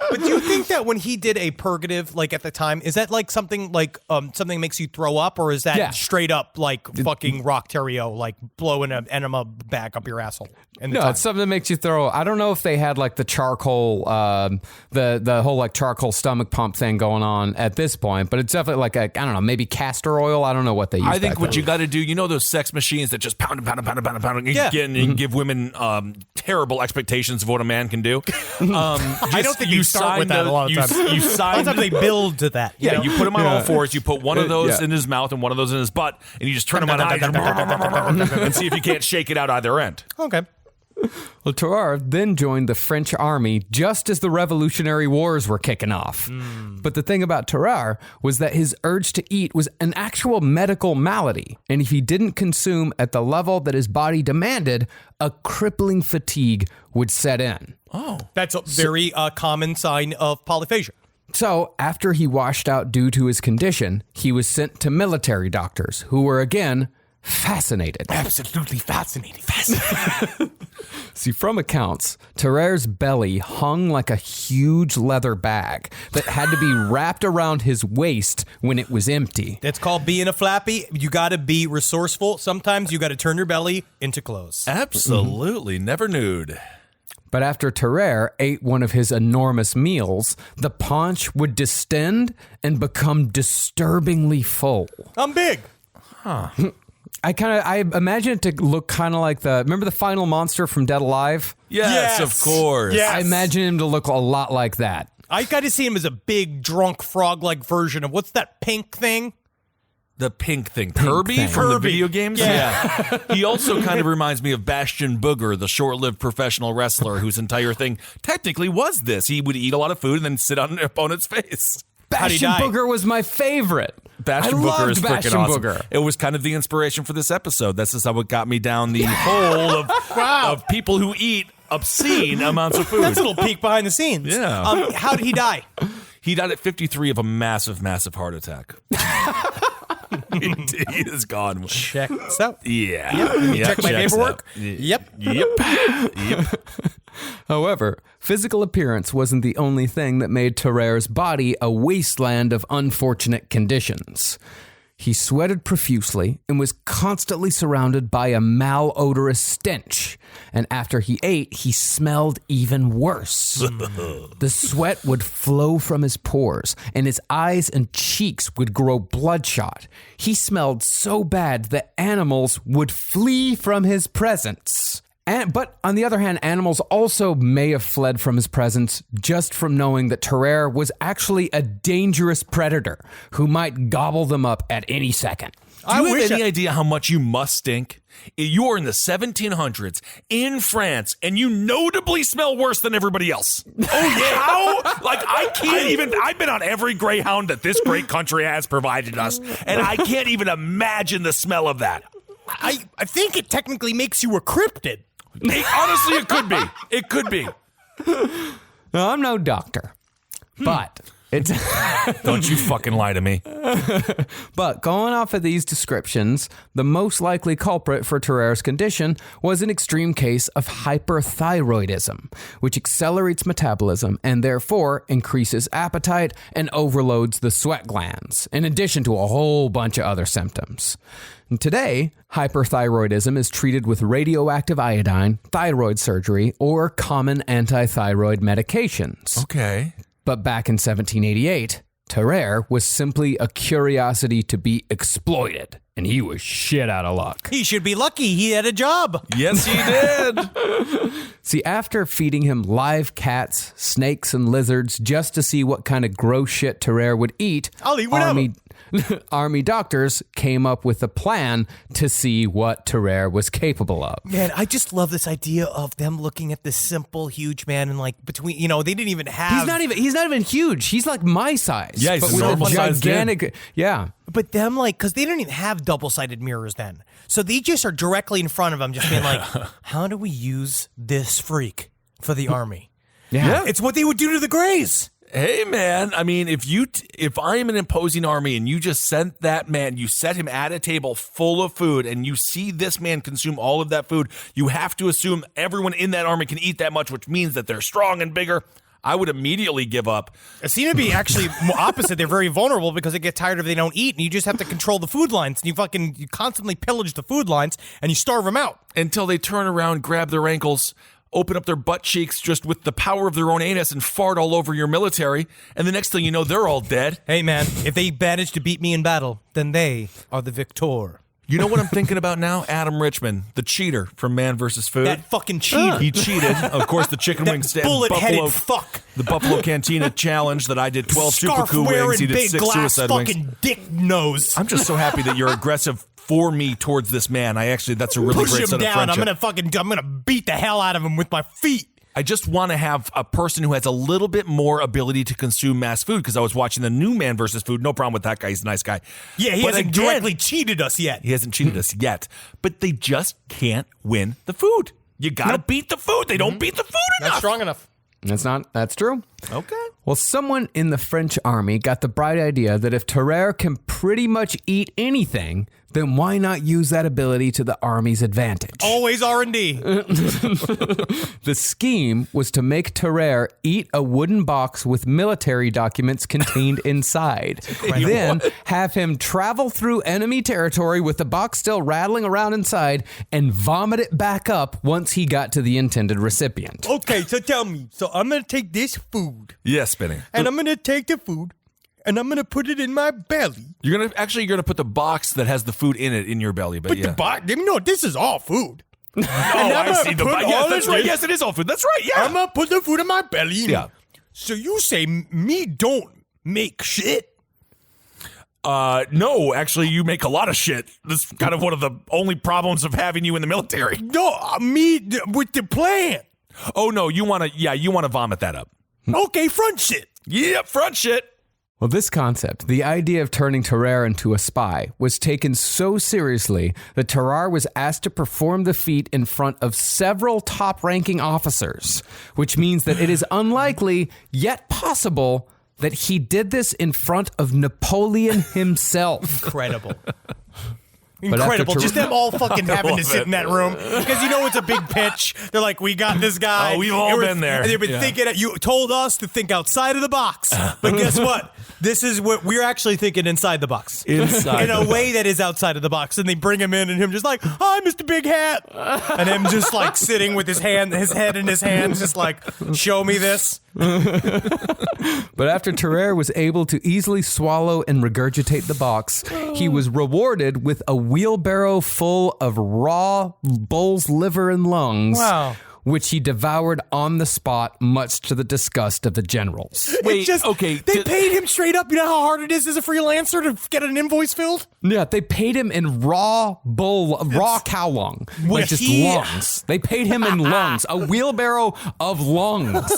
But do you think that when he did a purgative, like at the time, is that like something something makes you throw up, or is that straight up like fucking rock terrio, like blowing an enema back up your asshole? No, it's something that makes you throw. I don't know if they had like the charcoal, the whole like charcoal stomach pump thing going on at this point, but it's definitely like I don't know, maybe castor oil. I don't know what they use. I think what you got to do, those sex machines that just pound and give women terrible expectations of what a man can do. I don't think you start with that a lot of times. A lot of times they build to that. You put him on all fours. You put one of those in his mouth and one of those in his butt, and you just turn him on and see if you can't shake it out either end. Okay. Well, Tarrare then joined the French army just as the Revolutionary Wars were kicking off. But the thing about Tarrare was that his urge to eat was an actual medical malady. And if he didn't consume at the level that his body demanded, a crippling fatigue would set in. Oh. That's a very common sign of polyphagia. So, after he washed out due to his condition, he was sent to military doctors who were again fascinated. Absolutely fascinating. See, from accounts, Tarrare's belly hung like a huge leather bag that had to be wrapped around his waist when it was empty. That's called being a flappy. You got to be resourceful. Sometimes you got to turn your belly into clothes. Absolutely. Never nude. But after Tarrare ate one of his enormous meals, the paunch would distend and become disturbingly full. I'm big. Huh. I imagine it to look kind of like remember the final monster from Dead Alive? Yes, of course. Yes. I imagine him to look a lot like that. I got to see him as a big, drunk, frog-like version of what's that pink thing? The pink thing. Kirby from the video games? Yeah. He also kind of reminds me of Bastion Booger, the short-lived professional wrestler whose entire thing technically was this. He would eat a lot of food and then sit on an opponent's face. Bastion Booger was my favorite. Bastion Booger is freaking awesome. Booger. It was kind of the inspiration for this episode. This is how it got me down the hole of people who eat obscene amounts of food. That's a little peek behind the scenes. Yeah. How did he die? He died at 53 of a massive, massive heart attack. He is gone. Check this out. Yeah. Check my checks paperwork. out. Yep. However, physical appearance wasn't the only thing that made Terrer's body a wasteland of unfortunate conditions. He sweated profusely and was constantly surrounded by a malodorous stench. And after he ate, he smelled even worse. The sweat would flow from his pores, and his eyes and cheeks would grow bloodshot. He smelled so bad that animals would flee from his presence. But on the other hand, animals also may have fled from his presence just from knowing that Terrer was actually a dangerous predator who might gobble them up at any second. Do you have any idea how much you must stink? You are in the 1700s in France, and you notably smell worse than everybody else. Oh, yeah. How? Like, I can't even... I've been on every Greyhound that this great country has provided us, and I can't even imagine the smell of that. I think it technically makes you a cryptid. Honestly, it could be. It could be. Now, I'm no doctor, but it's... Don't you fucking lie to me. But going off of these descriptions, the most likely culprit for Terrer's condition was an extreme case of hyperthyroidism, which accelerates metabolism and therefore increases appetite and overloads the sweat glands, in addition to a whole bunch of other symptoms. And today, hyperthyroidism is treated with radioactive iodine, thyroid surgery, or common anti-thyroid medications. Okay. But back in 1788, Terrer was simply a curiosity to be exploited, and he was shit out of luck. He should be lucky he had a job. Yes, he did. See, after feeding him live cats, snakes, and lizards just to see what kind of gross shit Terrer would eat, I'll eat whatever. Army doctors came up with a plan to see what Terrer was capable of. Man, I just love this idea of them looking at this simple, huge man and like between, they didn't even have. He's not even huge. He's like my size. Yeah, he's but a with normal size gigantic. Yeah. But them because they didn't even have double-sided mirrors then. So they just are directly in front of him just being like, how do we use this freak for the army? Yeah. It's what they would do to the Greys. Hey, man, I mean, if I am an imposing army and you just sent that man, you set him at a table full of food and you see this man consume all of that food, you have to assume everyone in that army can eat that much, which means that they're strong and bigger. I would immediately give up. It seems to be actually opposite. They're very vulnerable because they get tired if they don't eat, and you just have to control the food lines. And you constantly pillage the food lines, and you starve them out. Until they turn around, grab their ankles, open up their butt cheeks just with the power of their own anus and fart all over your military, and the next thing you know, they're all dead. Hey, man, if they manage to beat me in battle, then they are the victor. You know what I'm thinking about now? Adam Richman, the cheater from Man vs. Food. That fucking cheater. He cheated. Of course, the chicken wing stand. Bullet-headed fuck. The Buffalo Cantina Challenge that I did 12 Super Coup wings. He did 6 suicide wings. fucking dick nose. I'm just so happy that you're aggressive for me towards this man. That's a really Push great him set down. of friendship. I'm gonna beat the hell out of him with my feet. I just want to have a person who has a little bit more ability to consume mass food, because I was watching the new Man versus Food. No problem with that guy. He's a nice guy. Yeah, he hasn't directly cheated us yet. He hasn't cheated us yet. But they just can't win the food. You got to beat the food. They don't beat the food enough. Not strong enough. That's true. Okay. Well, someone in the French army got the bright idea that if Terrer can pretty much eat anything, then why not use that ability to the army's advantage? Always R&D. The scheme was to make Terrer eat a wooden box with military documents contained inside. Then have him travel through enemy territory with the box still rattling around inside and vomit it back up once he got to the intended recipient. Okay, so tell me. So I'm going to take this food. Yes, Spinning. And I'm going to take the food and I'm going to put it in my belly. You're gonna put the box that has the food in it in your belly, but the box, no, this is all food. Oh, I see the box. Yes, that's right. Yes, it is all food. That's right. Yeah. I'm going to put the food in my belly. Yeah. So you say me don't make shit? No, actually, you make a lot of shit. This is kind of one of the only problems of having you in the military. No, me with the plan. Oh no, you want to vomit that up. Okay, front shit. Yep, front shit. Well, this concept, the idea of turning Terrer into a spy, was taken so seriously that Terrer was asked to perform the feat in front of several top-ranking officers, which means that it is unlikely, yet possible, that he did this in front of Napoleon himself. Incredible. But Incredible. after Just them all fucking having to sit in that room. Because you know it's a big pitch. They're like, we got this guy. Oh, we've all And been there. And they've been Yeah. thinking, you told us to think outside of the box. But guess what? This is what we're actually thinking inside the box. Inside In a way that is outside of the box. And they bring him in and him just like, hi, Mr. Big Hat. And him just like sitting with his head in his hands, just like, show me this. But after Terrer was able to easily swallow and regurgitate the box, he was rewarded with a wheelbarrow full of raw bull's liver and lungs. Wow. Which he devoured on the spot, much to the disgust of the generals. Wait, okay. They paid him straight up. You know how hard it is as a freelancer to get an invoice filled? Yeah, they paid him in raw cow lung. Like just lungs. They paid him in lungs. A wheelbarrow of lungs.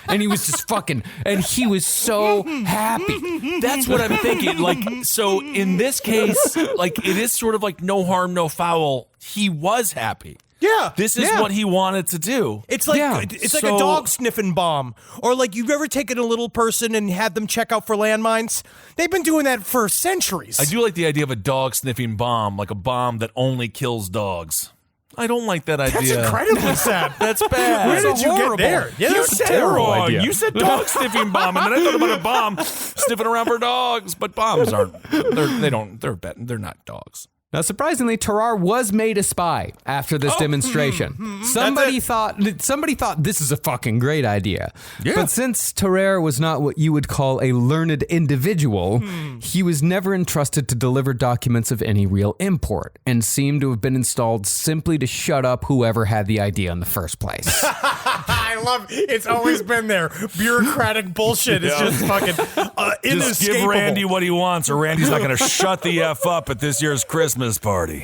And he was just fucking, and he was so happy. That's what I'm thinking. Like, so in this case, like, it is sort of like no harm, no foul. He was happy. Yeah. This is what he wanted to do. It's like it's like a So- dog sniffing bomb. Or like you've ever taken a little person and had them check out for landmines? They've been doing that for centuries. I do like the idea of a dog sniffing bomb, like a bomb that only kills dogs. I don't like that idea. That's incredibly sad. That's bad. Where did you horrible. get there? Yeah, You that's said terrible wrong. idea. You said dog sniffing bomb, and then I thought about a bomb sniffing around for dogs. But bombs aren't. They're not dogs. Now, surprisingly, Terrer was made a spy after this demonstration. Somebody thought this is a fucking great idea. Yeah. But since Terrer was not what you would call a learned individual, he was never entrusted to deliver documents of any real import and seemed to have been installed simply to shut up whoever had the idea in the first place. I love it's always been there. Bureaucratic bullshit is just fucking Just inescapable. give Randy what he wants, or Randy's not going to shut the F up at this year's Christmas party.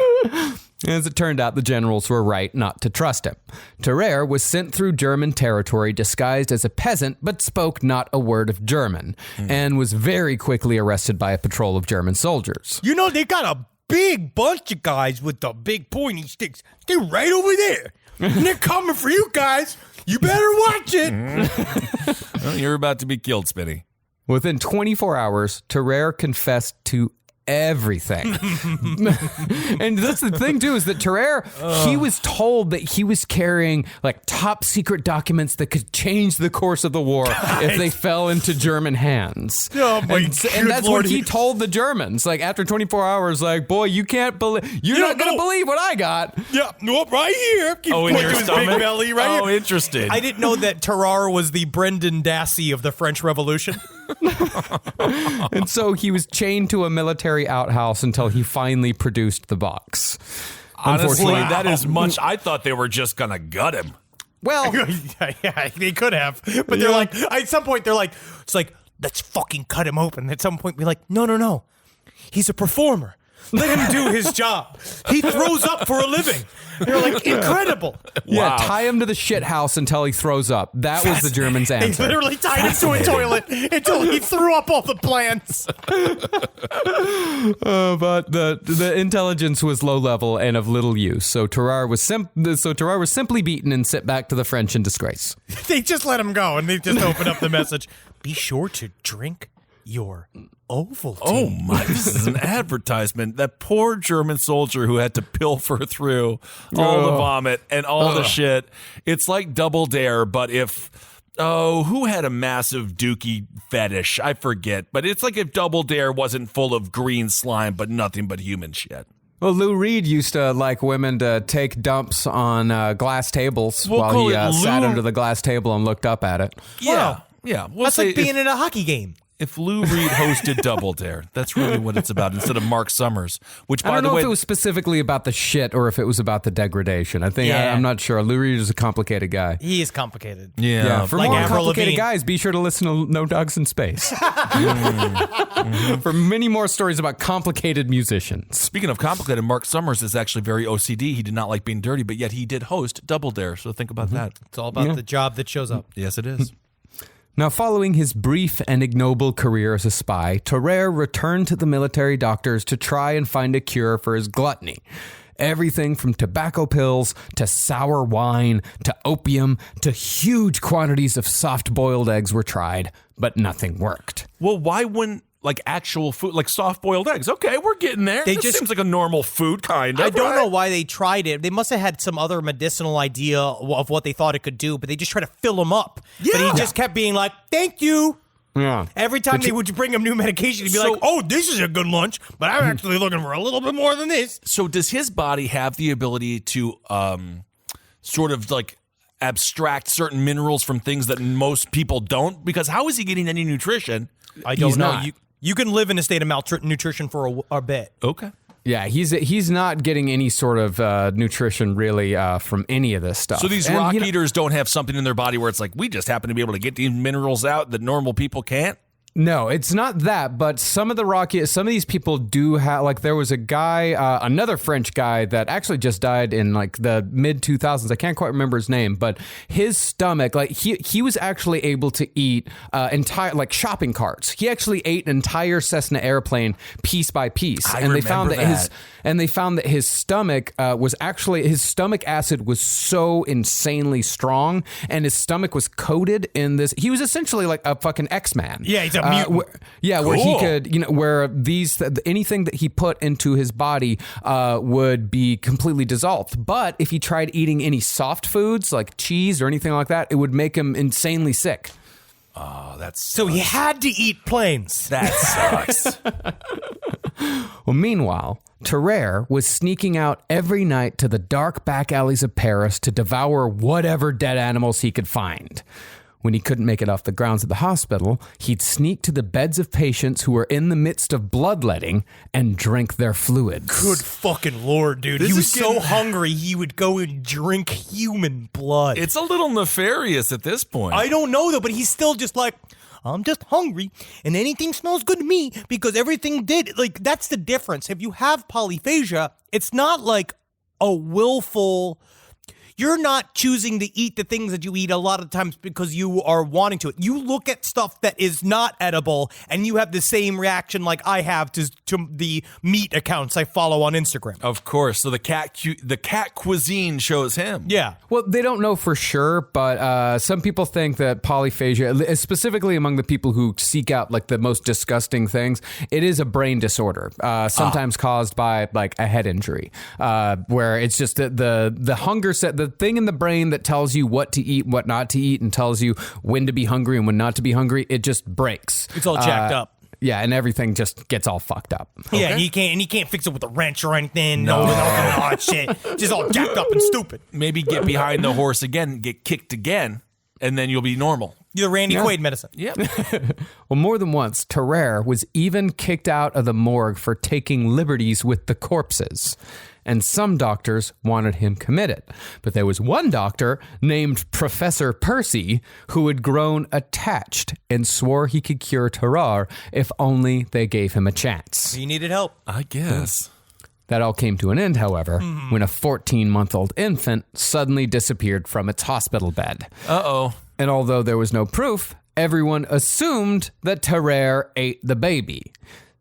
As it turned out, the generals were right not to trust him. Terrer was sent through German territory disguised as a peasant, but spoke not a word of German, and was very quickly arrested by a patrol of German soldiers. You know, they got a big bunch of guys with the big pointy sticks. They're right over there. And they're coming for you guys. You better watch it. Well, you're about to be killed, Spinny. Within 24 hours, Terrer confessed to everything. And that's the thing too, is that Terrer, he was told that he was carrying like top secret documents that could change the course of the war if they fell into German hands. Oh my and good that's Lord. what he told the Germans. Like after 24 hours, like, boy, you're not gonna believe what I got. Yeah, nope, right here. Keep Oh, in pointing your to his stomach? big belly right Oh, here. interesting. I didn't know that Terrar was the Brendan Dassey of the French Revolution. And so he was chained to a military outhouse until he finally produced the box. Honestly, Unfortunately, that is much. I thought they were just going to gut him. well, Yeah, they could have. But they're like, at some point, they're like, it's like, let's fucking cut him open. At some point, we're like, no. He's a performer. Let him do his job. He throws up for a living. They're like, incredible. yeah, Wow. tie him to the shit house until he throws up. That was the Germans' They answer. literally tied him to a toilet until he threw up all the plans. But the intelligence was low level and of little use. So Terrer was simply beaten and sent back to the French in disgrace. They just let him go, and they just open up the message. Be sure to drink your Ovaltine. Oh my, this is an advertisement. That poor German soldier who had to pilfer through all the vomit and all the shit. It's like Double Dare, but who had a massive dookie fetish? I forget. But it's like if Double Dare wasn't full of green slime, but nothing but human shit. Well, Lou Reed used to like women to take dumps on glass tables We'll while call he it sat Lou- under the glass table and looked up at it. Yeah. Yeah. We'll That's say like being in a hockey game. if Lou Reed hosted Double Dare, that's really what it's about instead of Mark Summers, which, I by don't the know way, if it was specifically about the shit or if it was about the degradation. I think Yeah. I'm not sure. Lou Reed is a complicated guy. He is complicated. yeah. For Like more Avril complicated Lavigne. guys, be sure to listen to No Dogs in Space. For many more stories about complicated musicians. Speaking of complicated, Mark Summers is actually very OCD. He did not like being dirty, but yet he did host Double Dare. So think about that. It's all about the job that shows up. Yes, it is. Now, following his brief and ignoble career as a spy, Terrer returned to the military doctors to try and find a cure for his gluttony. Everything from tobacco pills to sour wine to opium to huge quantities of soft-boiled eggs were tried, but nothing worked. Well, why wouldn't like actual food, like soft-boiled eggs? Okay, we're getting there. It seems like a normal food, kind of. I don't know why they tried it. They must have had some other medicinal idea of what they thought it could do, but they just tried to fill him up. Yeah. But he just kept being like, thank you. Yeah. Every time they would bring him new medication, he'd be like, oh, this is a good lunch, but I'm actually looking for a little bit more than this. So does his body have the ability to sort of like abstract certain minerals from things that most people don't? Because how is he getting any nutrition? I don't know. not. You can live in a state of malnutrition for a bit. Okay. Yeah, he's not getting any sort of nutrition really from any of this stuff. So these rock eaters don't have something in their body where it's like, we just happen to be able to get these minerals out that normal people can't? No, it's not that, but some of these people do have, like there was a guy, another French guy that actually just died in like the mid 2000s. I can't quite remember his name, but his stomach, like he was actually able to eat entire like shopping carts. He actually ate an entire Cessna airplane piece by piece. They found that his stomach his stomach acid was so insanely strong, and his stomach was coated in this. He was essentially like a fucking X-Man. Yeah, he's a Where he could, where anything that he put into his body would be completely dissolved. But if he tried eating any soft foods like cheese or anything like that, it would make him insanely sick. Oh, that's so he had to eat planes. That sucks. Well, meanwhile, Terrer was sneaking out every night to the dark back alleys of Paris to devour whatever dead animals he could find. When he couldn't make it off the grounds of the hospital, he'd sneak to the beds of patients who were in the midst of bloodletting and drink their fluids. Good fucking Lord, dude. He was so hungry, he would go and drink human blood. It's a little nefarious at this point. I don't know, though, but he's still just like, I'm just hungry, and anything smells good to me because everything did. Like, that's the difference. If you have polyphagia, it's not like a willful... You're not choosing to eat the things that you eat a lot of times because you are wanting to. You look at stuff that is not edible, and you have the same reaction like I have to the meat accounts I follow on Instagram. Of course. So the cat cuisine shows him. Yeah. Well, they don't know for sure, but some people think that polyphagia, specifically among the people who seek out like the most disgusting things, it is a brain disorder, sometimes caused by like a head injury, where it's just the hunger set. The thing in the brain that tells you what to eat, what not to eat, and tells you when to be hungry and when not to be hungry, it just breaks. It's all jacked up. Yeah, and everything just gets all fucked up. Okay. Yeah, and you can't fix it with a wrench or anything. No hard shit. Just all jacked up and stupid. Maybe get behind the horse again, get kicked again, and then you'll be normal. You're the Randy Quaid medicine. Yeah. Well, more than once, Terrer was even kicked out of the morgue for taking liberties with the corpses. And some doctors wanted him committed. But there was one doctor named Professor Percy who had grown attached and swore he could cure Terrer if only they gave him a chance. He needed help. I guess. That all came to an end, however, when a 14-month-old infant suddenly disappeared from its hospital bed. Uh-oh. And although there was no proof, everyone assumed that Terrer ate the baby.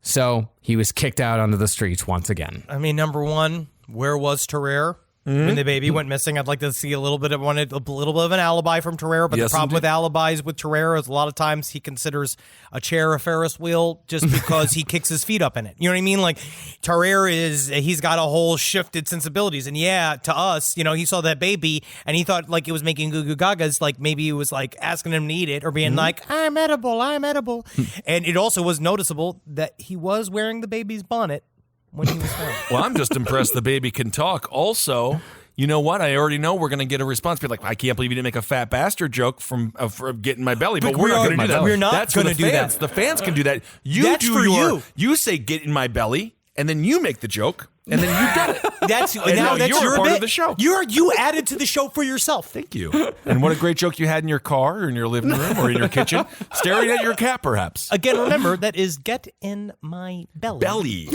So he was kicked out onto the streets once again. I mean, number one, where was Terrer when the baby went missing? I'd like to see a little bit of an alibi from Terrer, but Yes, the problem indeed. with alibis with Terrer is a lot of times he considers a chair a Ferris wheel just because he kicks his feet up in it. You know what I mean? Like, Terrer he's got a whole shifted sensibilities. And yeah, to us, he saw that baby and he thought like it was making goo goo gagas, like maybe it was like asking him to eat it or being like, I'm edible. And it also was noticeable that he was wearing the baby's bonnet when he was found. Well, I'm just impressed the baby can talk. Also, you know what? I already know we're going to get a response. Be like, I can't believe you didn't make a fat bastard joke from getting my belly. But we're not going to do that. We're not That's going to for the do fans. that. The fans can do that. That's for you. You say get in my belly, and then you make the joke, and then you get it. That's And now that's you're your part bit. of the show. You added to the show for yourself. Thank you. And what a great joke you had in your car or in your living room or in your kitchen, staring at your cat, perhaps. Again, remember, that is Get in My Belly. Belly.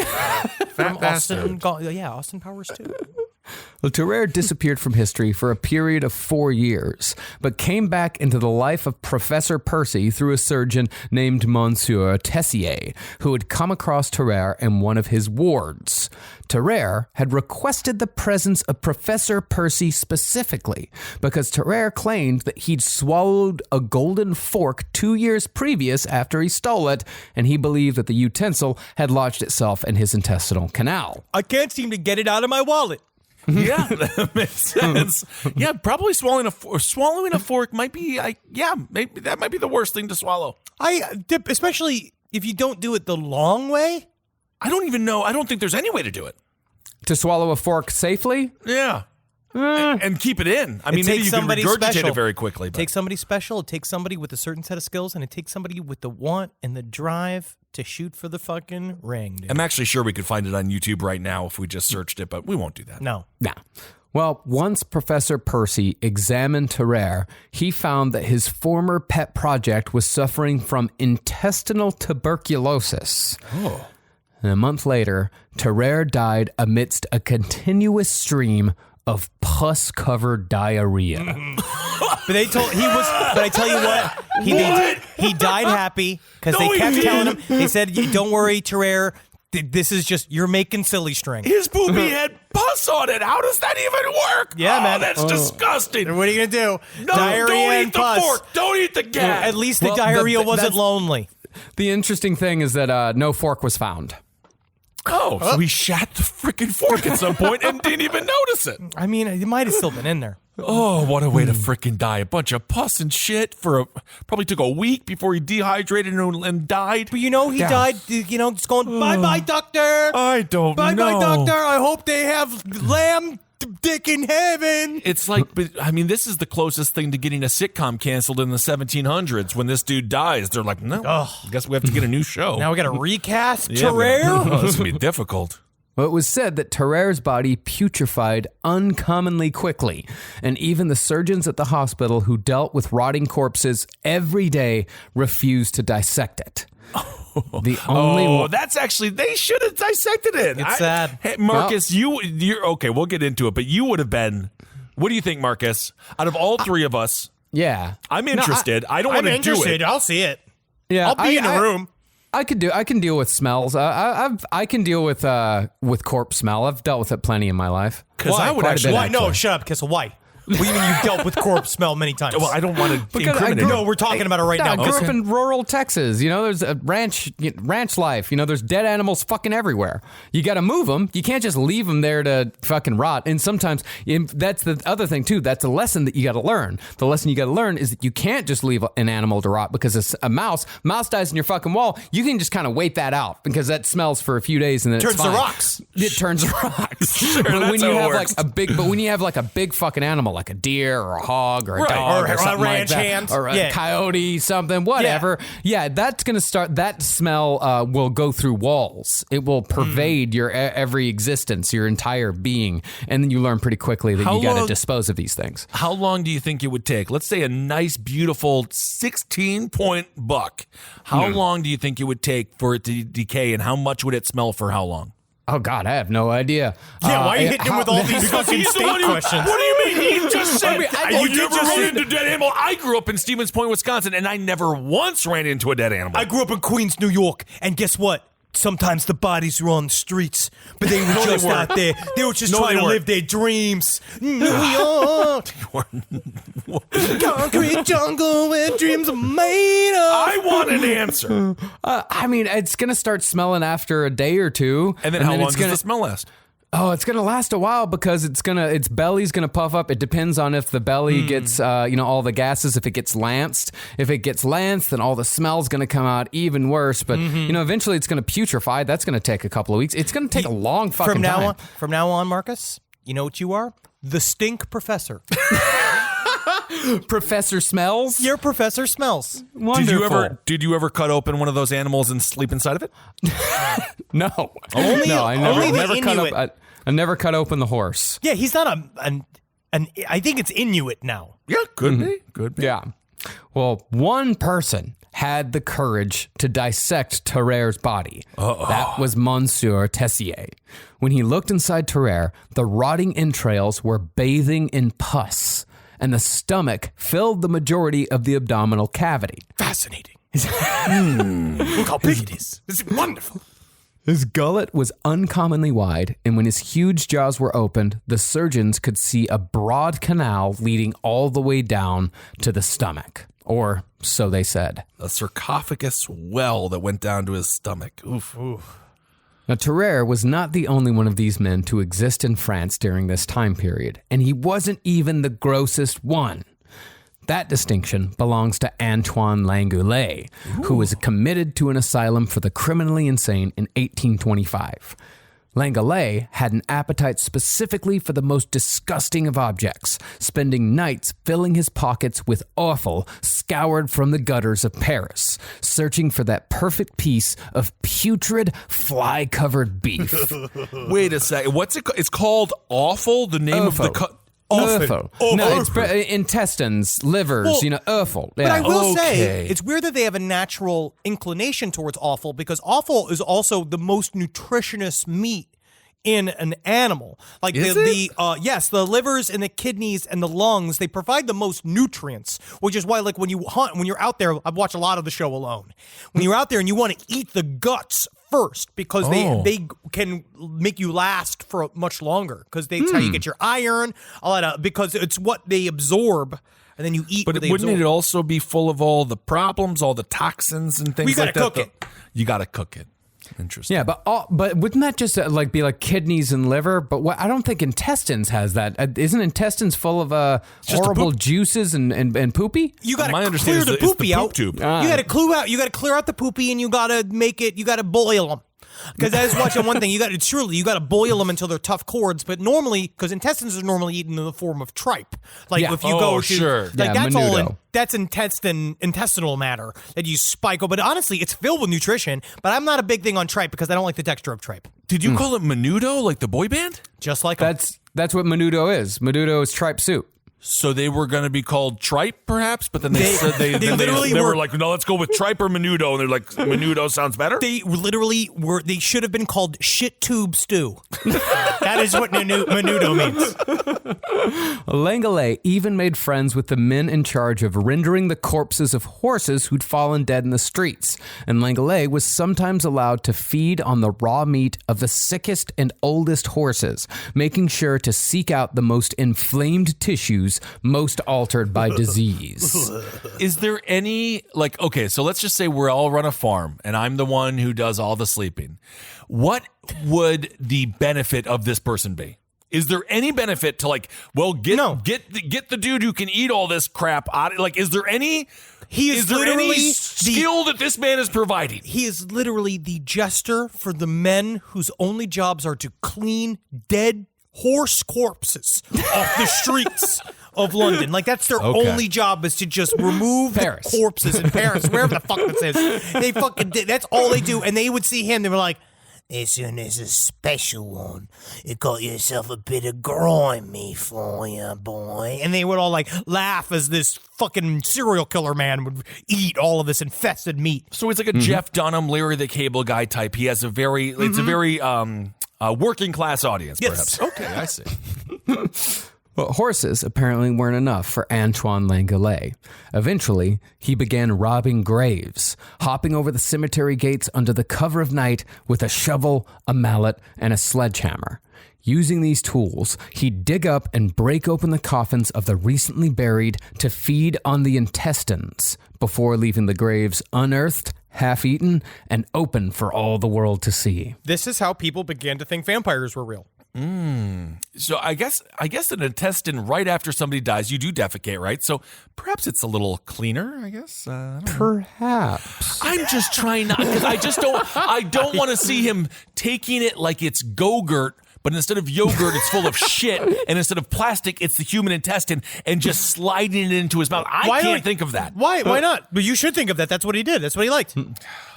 From Austin Powers too. Well, Terrer disappeared from history for a period of 4 years, but came back into the life of Professor Percy through a surgeon named Monsieur Tessier, who had come across Terrer in one of his wards. Terrer had requested the presence of Professor Percy specifically because Terrer claimed that he'd swallowed a golden fork 2 years previous after he stole it, and he believed that the utensil had lodged itself in his intestinal canal. I can't seem to get it out of my wallet. Yeah, that makes sense. Yeah, probably swallowing a fork might be, maybe that might be the worst thing to swallow. Especially if you don't do it the long way. I don't even know. I don't think there's any way to do it. To swallow a fork safely? Yeah. And keep it in. I mean, maybe you can regurgitate it very quickly. It takes somebody special. It takes somebody with a certain set of skills, and it takes somebody with the want and the drive to shoot for the fucking ring, dude. I'm actually sure we could find it on YouTube right now if we just searched it, but we won't do that. No. Nah. Well, once Professor Percy examined Terrer, he found that his former pet project was suffering from intestinal tuberculosis. Oh. And a month later, Terrer died amidst a continuous stream of pus-covered diarrhea. But I tell you what, he died happy because they kept telling him. They said, "Don't worry, Terrer. This is just you're making silly string." His poopy had pus on it. How does that even work? Yeah, man. That's disgusting. And what are you gonna do? No, diarrhea don't and eat the pus. fork. Don't eat the gag. At least the diarrhea wasn't lonely. The interesting thing is that no fork was found. Oh, so he shat the freaking fork at some point and didn't even notice it. I mean, it might have still been in there. Oh, what a way to freaking die. A bunch of pus and shit probably took a week before he dehydrated and died. But he died, just going, bye-bye, doctor. I don't know. Bye-bye, doctor. I hope they have lamb dick in heaven. It's like, I mean, this is the closest thing to getting a sitcom canceled in the 1700s. When this dude dies, they're like, no, I guess we have to get a new show. Now we got to recast Terrer? Oh, this would be difficult. Well, it was said that Terrer's body putrefied uncommonly quickly, and even the surgeons at the hospital who dealt with rotting corpses every day refused to dissect it. That's actually, they should have dissected it. It's sad. Hey, Marcus, you're okay, we'll get into it, but you would have been, what do you think, Marcus? Out of all three of us, yeah, I'm interested. I don't want to do it. I'll see it. Yeah, I'll be in the room. I can deal with smells. I can deal with corpse smell. I've dealt with it plenty in my life. Because I would actually. Why? No, shut up, Kissel. Why? What do you mean you've dealt with corpse smell many times? Well, I don't want to incriminate. No, we're talking about it right now. I grew up in rural Texas. There's a ranch life. There's dead animals fucking everywhere. You got to move them. You can't just leave them there to fucking rot. And sometimes that's the other thing too. That's a lesson that you got to learn. The lesson you got to learn is that you can't just leave an animal to rot because a mouse dies in your fucking wall. You can just kind of wait that out because that smells for a few days and then turns it's fine. to rocks. It turns to rocks. Sure, but that's when you how it have works. when you have like a big fucking animal like a deer or a hog or a Right. dog Or or a something ranch like that, hand. or a Yeah. coyote, something, whatever. Yeah, that's going to start. That smell will go through walls. It will pervade your every existence, your entire being, and then you learn pretty quickly that you got to dispose of these things. How long do you think it would take? Let's say a nice, beautiful 16-point buck. How long do you think it would take for it to decay, and how much would it smell for how long? Oh God, I have no idea. Yeah, why are you hitting him with all these fucking state questions? What do you mean? He just said, I you never ran into a dead animal. I grew up in Stevens Point, Wisconsin, and I never once ran into a dead animal. I grew up in Queens, New York, and guess what? Sometimes the bodies were on the streets, but they were just out there. They were just trying to live their dreams. New York, concrete jungle where dreams are made of. I want an answer. I mean, it's going to start smelling after a day or two, And then how long it's does the smell last? Oh, it's going to last a while because its belly's going to puff up. It depends on if the belly gets, all the gases, if it gets lanced. If it gets lanced, then all the smell's going to come out even worse. But, eventually it's going to putrefy. That's going to take a couple of weeks. It's going to take a long fucking time. From now on, Marcus, you know what you are? The stink professor. Professor Smells? Your professor smells. Wonderful. Did you ever cut open one of those animals and sleep inside of it? No. I never cut open the horse. Yeah, he's not I think it's Inuit now. Yeah, could be. Yeah. Well, one person had the courage to dissect Terrer's body. That was Monsieur Tessier. When he looked inside Terrer, the rotting entrails were bathing in pus, and the stomach filled the majority of the abdominal cavity. Fascinating. Look how big it is. It's wonderful. His gullet was uncommonly wide, and when his huge jaws were opened, the surgeons could see a broad canal leading all the way down to the stomach. Or so they said. A sarcophagus well that went down to his stomach. Oof. Now, Terrer was not the only one of these men to exist in France during this time period, and he wasn't even the grossest one. That distinction belongs to Antoine Langoulet, who was committed to an asylum for the criminally insane in 1825. Langoulet had an appetite specifically for the most disgusting of objects, spending nights filling his pockets with offal scoured from the gutters of Paris, searching for that perfect piece of putrid, fly-covered beef. Wait a second. What's it called? It's called offal? The name of the... Offal. No, it's intestines, livers, offal. Yeah. But I will say, it's weird that they have a natural inclination towards offal, because offal is also the most nutritious meat in an animal. Like yes, the livers and the kidneys and the lungs, they provide the most nutrients, which is why, like, when you hunt, when you're out there, I've watched a lot of the show Alone. When you're out there and you want to eat the guts first, because they can make you last for much longer, because that's how you get your iron, because it's what they absorb, and then you eat. But wouldn't it also be full of all the problems, all the toxins and things like that? You gotta cook it. You gotta cook it. Interesting. Yeah, but wouldn't that just be like kidneys and liver? But I don't think intestines has that. Isn't intestines full of horrible juices and poopy? You got to clear the poopy out. You got to clear out the poopy, and you got to make it. You got to boil them. Because I was watching one thing, you got to boil them until they're tough cords. But normally, because intestines are normally eaten in the form of tripe. Like if you go to that's menudo. all. That's intestinal matter that you spike. But honestly, it's filled with nutrition. But I'm not a big thing on tripe because I don't like the texture of tripe. Did you call it menudo, like the boy band? Just like that's what menudo is. Menudo is tripe soup. So they were going to be called tripe, perhaps, but then they were like, no, let's go with tripe or menudo, and they're like, menudo sounds better. They literally were. They should have been called shit tube stew. That is what menudo means. Langoulet even made friends with the men in charge of rendering the corpses of horses who'd fallen dead in the streets, and Langoulet was sometimes allowed to feed on the raw meat of the sickest and oldest horses, making sure to seek out the most inflamed tissues most altered by disease. Is there any, so let's just say we're all run a farm and I'm the one who does all the sleeping. What would the benefit of this person be? Is there any benefit to get the dude who can eat all this crap out? Is there any skill that this man is providing? He is literally the jester for the men whose only jobs are to clean dead horse corpses off the streets of London. Like, that's their only job, is to just remove the corpses in Paris, wherever the fuck this is. They fucking did. That's all they do. And they would see him, they were like, this one is a special one. You got yourself a bit of grimy for you, boy. And they would all laugh as this fucking serial killer man would eat all of this infested meat. So it's like a Jeff Dunham, Larry the Cable Guy type. He has it's a very working class audience, perhaps. Okay, I see. But horses apparently weren't enough for Antoine Langoulet. Eventually, he began robbing graves, hopping over the cemetery gates under the cover of night with a shovel, a mallet, and a sledgehammer. Using these tools, he'd dig up and break open the coffins of the recently buried to feed on the intestines before leaving the graves unearthed, half-eaten, and open for all the world to see. This is how people began to think vampires were real. So I guess an intestine right after somebody dies, you do defecate, right? So perhaps it's a little cleaner, I guess. Perhaps. I'm just trying not, because I don't want to see him taking it like it's Go-Gurt, but instead of yogurt, it's full of shit, and instead of plastic, it's the human intestine, and just sliding it into his mouth. I can't think of that. Why not? But you should think of that. That's what he did. That's what he liked.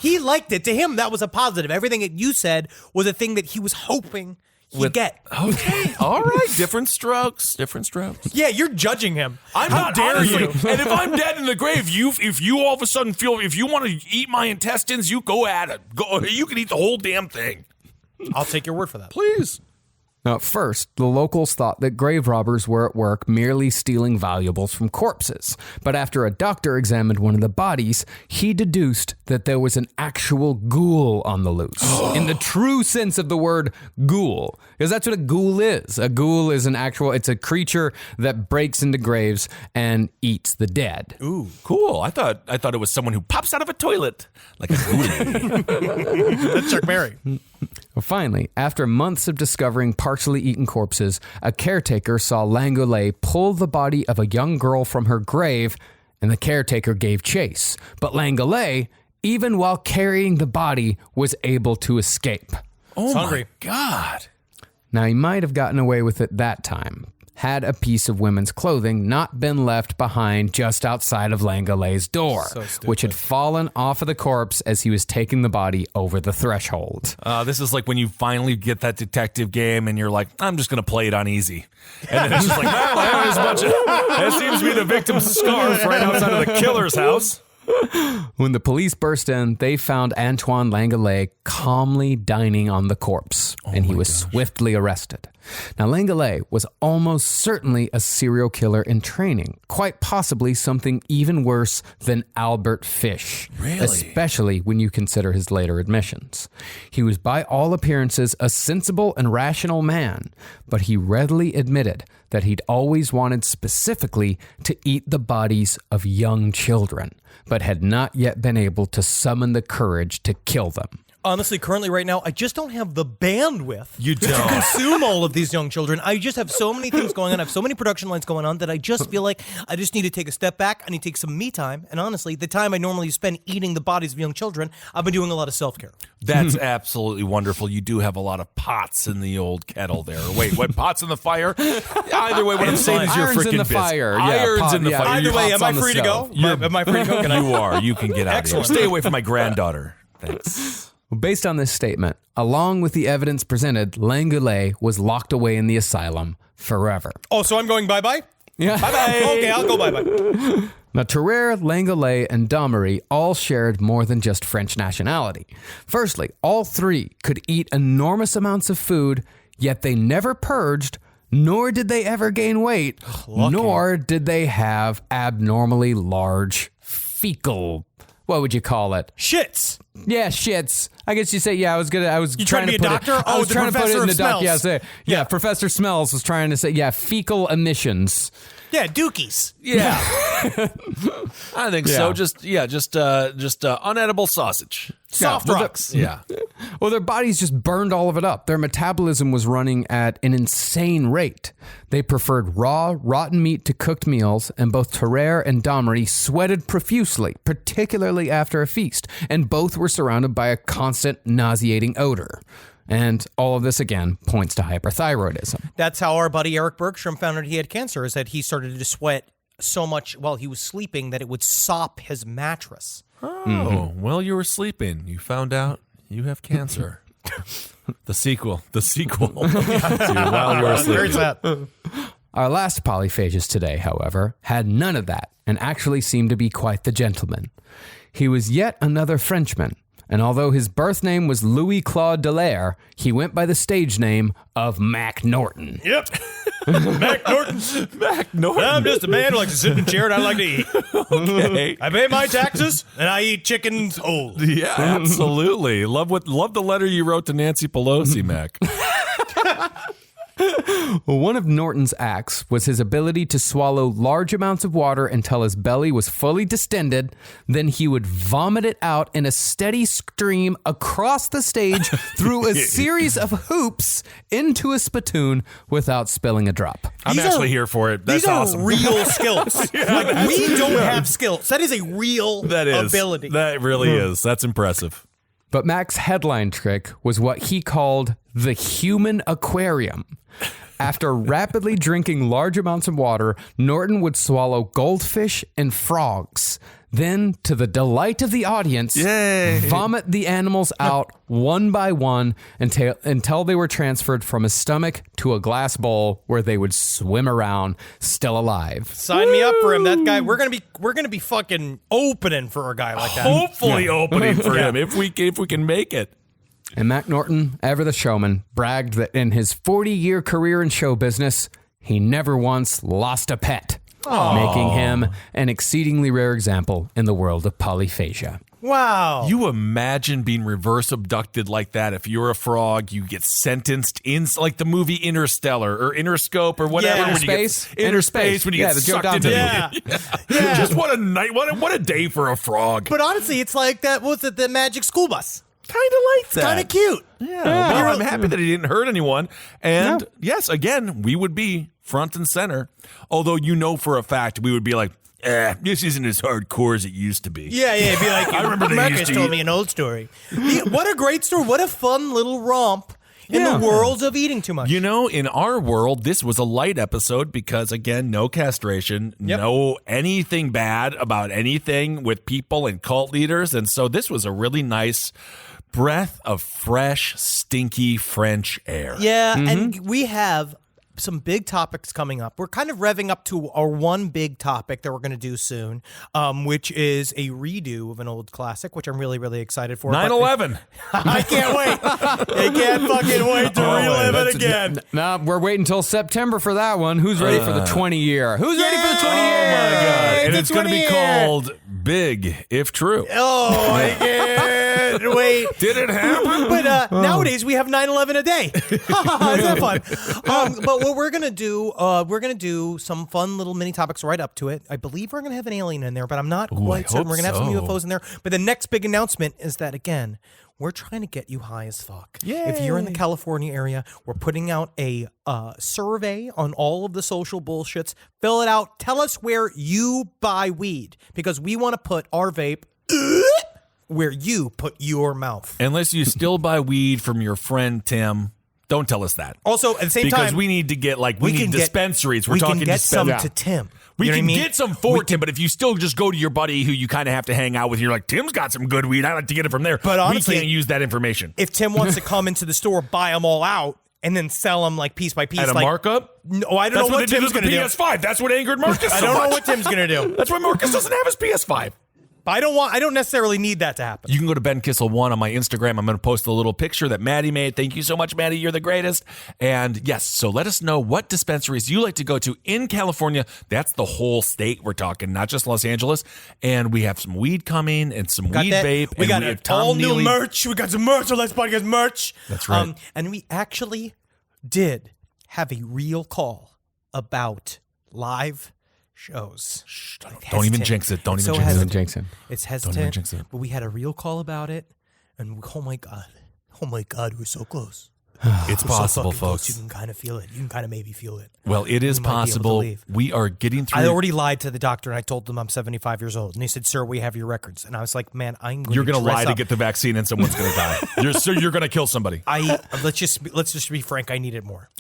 He liked it. To him, that was a positive. Everything that you said was a thing that he was hoping he'd get. Okay, all right. Different strokes. Yeah, you're judging him. I'm How not dare honestly, you? And if I'm dead in the grave, if you all of a sudden feel if you want to eat my intestines, you go at it. You can eat the whole damn thing. I'll take your word for that. Please. Now, at first, the locals thought that grave robbers were at work merely stealing valuables from corpses. But after a doctor examined one of the bodies, he deduced that there was an actual ghoul on the loose. In the true sense of the word ghoul. Because that's what a ghoul is. A ghoul is it's a creature that breaks into graves and eats the dead. Ooh, cool. I thought it was someone who pops out of a toilet like a ghoulie. That's Chuck Berry. Well, finally, after months of discovering partially eaten corpses, a caretaker saw Langoulet pull the body of a young girl from her grave, and the caretaker gave chase. But Langoulet, even while carrying the body, was able to escape. Oh hungry. My God. Now, he might have gotten away with it that time, had a piece of women's clothing not been left behind just outside of Langoulet's door, which had fallen off of the corpse as he was taking the body over the threshold. This is like when you finally get that detective game and you're like, I'm just going to play it on easy. And then it's just like, well, there's a bunch of, that seems to be the victim's scarf right outside of the killer's house. When the police burst in, they found Antoine Langoulet calmly dining on the corpse, and he was swiftly arrested. Now, Langoulet was almost certainly a serial killer in training, quite possibly something even worse than Albert Fish, especially when you consider his later admissions. He was by all appearances a sensible and rational man, but he readily admitted that he'd always wanted specifically to eat the bodies of young children, but had not yet been able to summon the courage to kill them. Honestly, currently right now, I just don't have the bandwidth to consume all of these young children. I just have so many things going on. I have so many production lines going on that I just feel like I just need to take a step back. I need to take some me time. And honestly, the time I normally spend eating the bodies of young children, I've been doing a lot of self-care. That's absolutely wonderful. You do have a lot of pots in the old kettle there. Wait, what? Pots in the fire? Either way, what I'm saying is you're Irons freaking in the busy. fire. Irons in the fire. Either way, am I on the free to go? stove. Am I free to go? Can I? You are. You can get out Excellent. of here. Stay away from my granddaughter. Thanks. Based on this statement, along with the evidence presented, Langoulet was locked away in the asylum forever. Oh, so I'm going bye-bye? Yeah. Bye-bye. Okay, I'll go bye-bye. Now, Terrer, Langoulet, and Damery all shared more than just French nationality. Firstly, all three could eat enormous amounts of food, yet they never purged, nor did they ever gain weight, nor did they have abnormally large fecal, what would you call it? Shits. Yeah, shits. I guess you say, yeah, I was You trying to be a doctor? I was the trying to put it professor in the of doc. smells. Yeah, Professor Smells was trying to say, fecal emissions. Yeah, dookies. Yeah. I think so. Yeah. Just unedible sausage. Soft rocks. Yeah. Well, their bodies just burned all of it up. Their metabolism was running at an insane rate. They preferred raw, rotten meat to cooked meals, and both Terrer and Damery sweated profusely, particularly after a feast, and both were surrounded by a constant nauseating odor. And all of this, again, points to hyperthyroidism. That's how our buddy Eric Bergstrom found out he had cancer, is that he started to sweat so much while he was sleeping that it would sop his mattress. Oh, well, you were sleeping. You found out you have cancer. The sequel to While You Were Sleeping. Very sad. Our last polyphagist today, however, had none of that and actually seemed to be quite the gentleman. He was yet another Frenchman, and although his birth name was Louis-Claude Dallaire, he went by the stage name of Mac Norton. Yep. Mac Norton. Mac Norton. I'm just a man who likes to sit in a chair and I like to eat. Okay. I pay my taxes and I eat chickens whole. Yeah, absolutely. Love the letter you wrote to Nancy Pelosi, Mac. Well, one of Norton's acts was his ability to swallow large amounts of water until his belly was fully distended. Then he would vomit it out in a steady stream across the stage through a series of hoops into a spittoon without spilling a drop. I'm actually here for it. That's these are awesome. real skills. Like, we don't have skills. That is a real ability. That really is. That's impressive. But Mac's headline trick was what he called the human aquarium. After rapidly drinking large amounts of water, Norton would swallow goldfish and frogs. Then, to the delight of the audience, vomit the animals out one by one until they were transferred from his stomach to a glass bowl where they would swim around still alive. Sign me up for him. That guy, we're gonna be fucking opening for a guy like that. Hopefully opening for him if we can make it. And Mac Norton, ever the showman, bragged that in his 40-year career in show business, he never once lost a pet. Making him an exceedingly rare example in the world of polyphagia. Wow. You imagine being reverse abducted like that. If you're a frog, you get sentenced in like the movie Interstellar or Interscope or whatever. Yeah. When you get, Inner Space when you get the Joe sucked into Dante the movie. Just what a night, what a day for a frog. But honestly, it's like that. What was it? The Magic School Bus. Kind of like that. Kind of cute. Yeah. Well, I'm happy that he didn't hurt anyone. And yes, again, we would be front and center. Although you know for a fact we would be like, this isn't as hardcore as it used to be. Yeah, it'd be like, I remember they Marcus used to told eat- me an old story. What a great story. What a fun little romp in the world of eating too much. You know, in our world, this was a light episode because, again, no castration, no anything bad about anything with people and cult leaders. And so this was a really nice breath of fresh, stinky French air. Yeah, and we have some big topics coming up. We're kind of revving up to our one big topic that we're going to do soon, which is a redo of an old classic, which I'm really, really excited for. 9/11. I can't wait. I can't fucking wait to relive it again. No, we're waiting until September for that one. Who's ready for the 20 year? Who's ready for the 20 year? Oh, my God. And the it's going to be 20 year. called Big If True. Oh, I can't wait. Did it happen? But nowadays we have 9/11 a day. Isn't that fun? But what we're gonna do some fun little mini topics right up to it. I believe we're gonna have an alien in there, but I'm not quite certain. We're gonna have some UFOs in there. But the next big announcement is that again, we're trying to get you high as fuck. If you're in the California area, we're putting out a survey on all of the social bullshits. Fill it out. Tell us where you buy weed because we want to put our vape where you put your mouth. Unless you still buy weed from your friend Tim. Don't tell us that. Also, at the same time, because we need to get we need dispensaries. We're we talking can get some dispensaries. to Tim. We You know can what I mean? get some for Tim, but if you still just go to your buddy who you kind of have to hang out with, you're like, Tim's got some good weed. I like to get it from there. But honestly, we can't use that information. If Tim wants to come into the store, buy them all out, and then sell them like piece by piece. At a markup? No, I don't That's know what they did Tim's with going the to do. PS5. That's what angered Marcus so I don't know much. what Tim's going to do. That's why Marcus doesn't have his PS5. But I don't necessarily need that to happen. You can go to Ben Kissel 1 on my Instagram. I'm going to post a little picture that Maddie made. Thank you so much, Maddie. You're the greatest. And yes, so let us know what dispensaries you like to go to in California. That's the whole state we're talking, not just Los Angeles. And we have some weed coming and some weed vape. We got have all Neely. new merch. We got some merch on Let's Podcast merch. That's right. And we actually did have a real call about live shows. Shh, don't even jinx it. Don't even jinx it. It's Don't even hesitant. jinx it. But we had a real call about it, and oh my god, we're so close. It's We're so possible, fucking close. folks. You can kind of feel it. You can kind of maybe feel it. Well, it is We might be able to possible. leave. We are getting through. I already lied to the doctor, and I told them I'm 75 years old, and he said, "Sir, we have your records." And I was like, "Man, You're going to lie to get the vaccine, and someone's going to die. You're going to kill somebody. Let's just be frank. I need it more.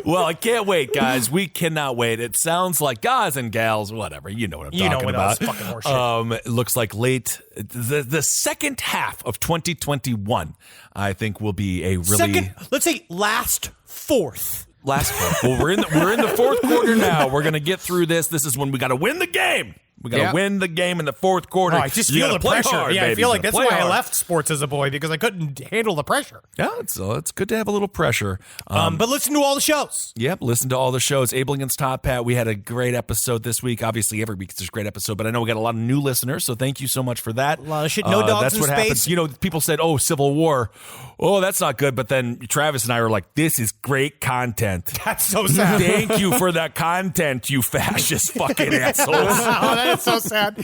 Well, I can't wait, guys. We cannot wait. It sounds like guys and gals, whatever. You know what I'm talking about. Else, fucking horseshit. It looks like late the second half of 2021. I think will be a really let's say last fourth. last part. Well, we're in the fourth quarter now. We're gonna get through this. This is when we got to win the game. We got to win the game in the fourth quarter. Oh, I just You feel gotta the play pressure. hard, I baby. feel You like gotta that's play why I hard. left sports as a boy because I couldn't handle the pressure. Yeah, it's good to have a little pressure. But listen to all the shows. Yep, listen to all the shows. Abel Against Top Hat. We had a great episode this week. Obviously, every week there's a great episode, but I know we got a lot of new listeners, so thank you so much for that. A lot of shit. No dogs that's in what space. happens. You know, people said, "Oh, Civil War. Oh, that's not good." But then Travis and I were like, "This is great content." That's so sad. Thank you for that content, you fascist fucking assholes. Oh, that is so sad.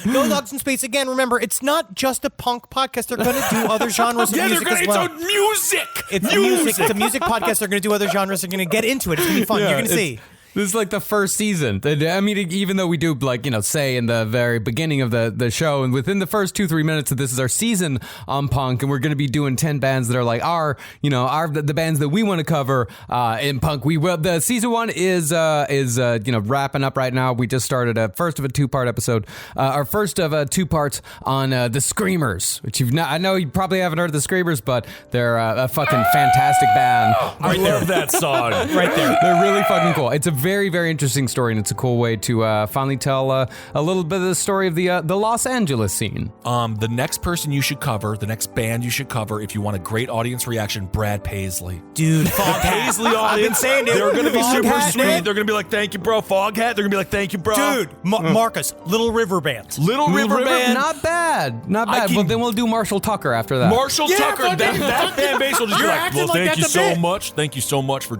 No Dogs in Space. Again, remember, it's not just a punk podcast. They're going to do other genres of music as well. It's a music. It's music. It's a music podcast. They're going to do other genres. They're going to get into it. It's going to be fun. You're going to see. This is like the first season. I mean, even though we do, like, say in the very beginning of the show, and within the first 2-3 minutes that this is our season on punk, and we're going to be doing 10 bands that are like the bands that we want to cover in punk. The season 1 is wrapping up right now. We just started a first of a 2-part episode, our first of 2 parts on the Screamers, which I know you probably haven't heard of the Screamers, but they're a fucking fantastic band. I love that song. Right there. They're really fucking cool. It's a very, very interesting story, and it's a cool way to finally tell a little bit of the story of the Los Angeles scene. The next person you should cover, the next band you should cover, if you want a great audience reaction, Brad Paisley. Dude, The Paisley audience, saying it. they're going to be super Foghat, sweet. man. They're going to be like, thank you, bro. Foghat, they're going to be like, thank you, bro. Dude, Marcus, Little River Band. Little River Band. Not bad. But then we'll do Marshall Tucker after that. Marshall Tucker, fuck that fan base will just be You're like, acting well, like thank you that's a so bit. much. Thank you so much for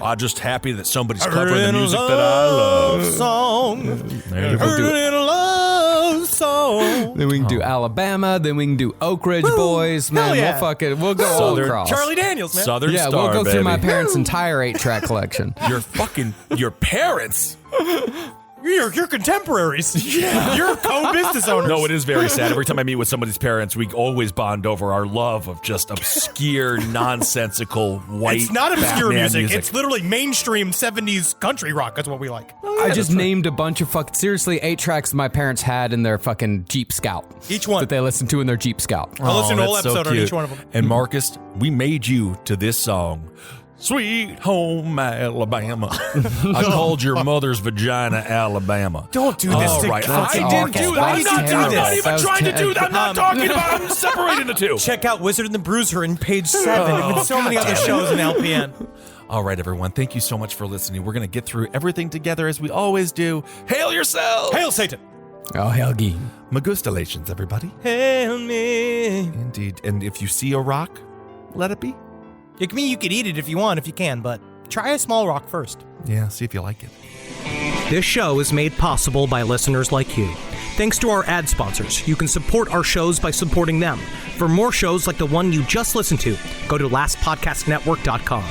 I'm just happy that somebody's covering the music that I love. Song. There you go. Heard it in a love song. Then we can do Alabama. Then we can do Oak Ridge Boys. Man, Hell yeah. We'll go all Southern- across. Charlie Daniels, man. Southern Yeah, Star, we'll go through my baby. parents' entire 8-track collection. Your parents. You're contemporaries. Yeah. You're co-business owners. No, it is very sad. Every time I meet with somebody's parents, we always bond over our love of just obscure, nonsensical, white It's not obscure Batman music. It's literally mainstream 70s country rock. That's what we like. I just named a bunch of seriously 8 tracks my parents had in their fucking Jeep Scout. Each one. That they listened to in their Jeep Scout. I'll listen to a whole that's so episode on cute. each one of them. And Marcus, we made you to this song. Sweet home Alabama. I called your mother's vagina Alabama. Don't do this All to right. fucking I didn't Marcus. do that. Why I'm did not, you do I'm not this? even trying to do that. I'm not talking about. I'm separating the two. Check out Wizard and the Bruiser in page 7 and so many other shows in LPN. All right, everyone. Thank you so much for listening. We're going to get through everything together as we always do. Hail yourself. Hail Satan. Oh, Helgi. Magustalations, everybody. Hail me. Indeed. And if you see a rock, let it be. I mean, you could eat it if you want, if you can, but try a small rock first. Yeah, see if you like it. This show is made possible by listeners like you. Thanks to our ad sponsors, you can support our shows by supporting them. For more shows like the one you just listened to, go to lastpodcastnetwork.com.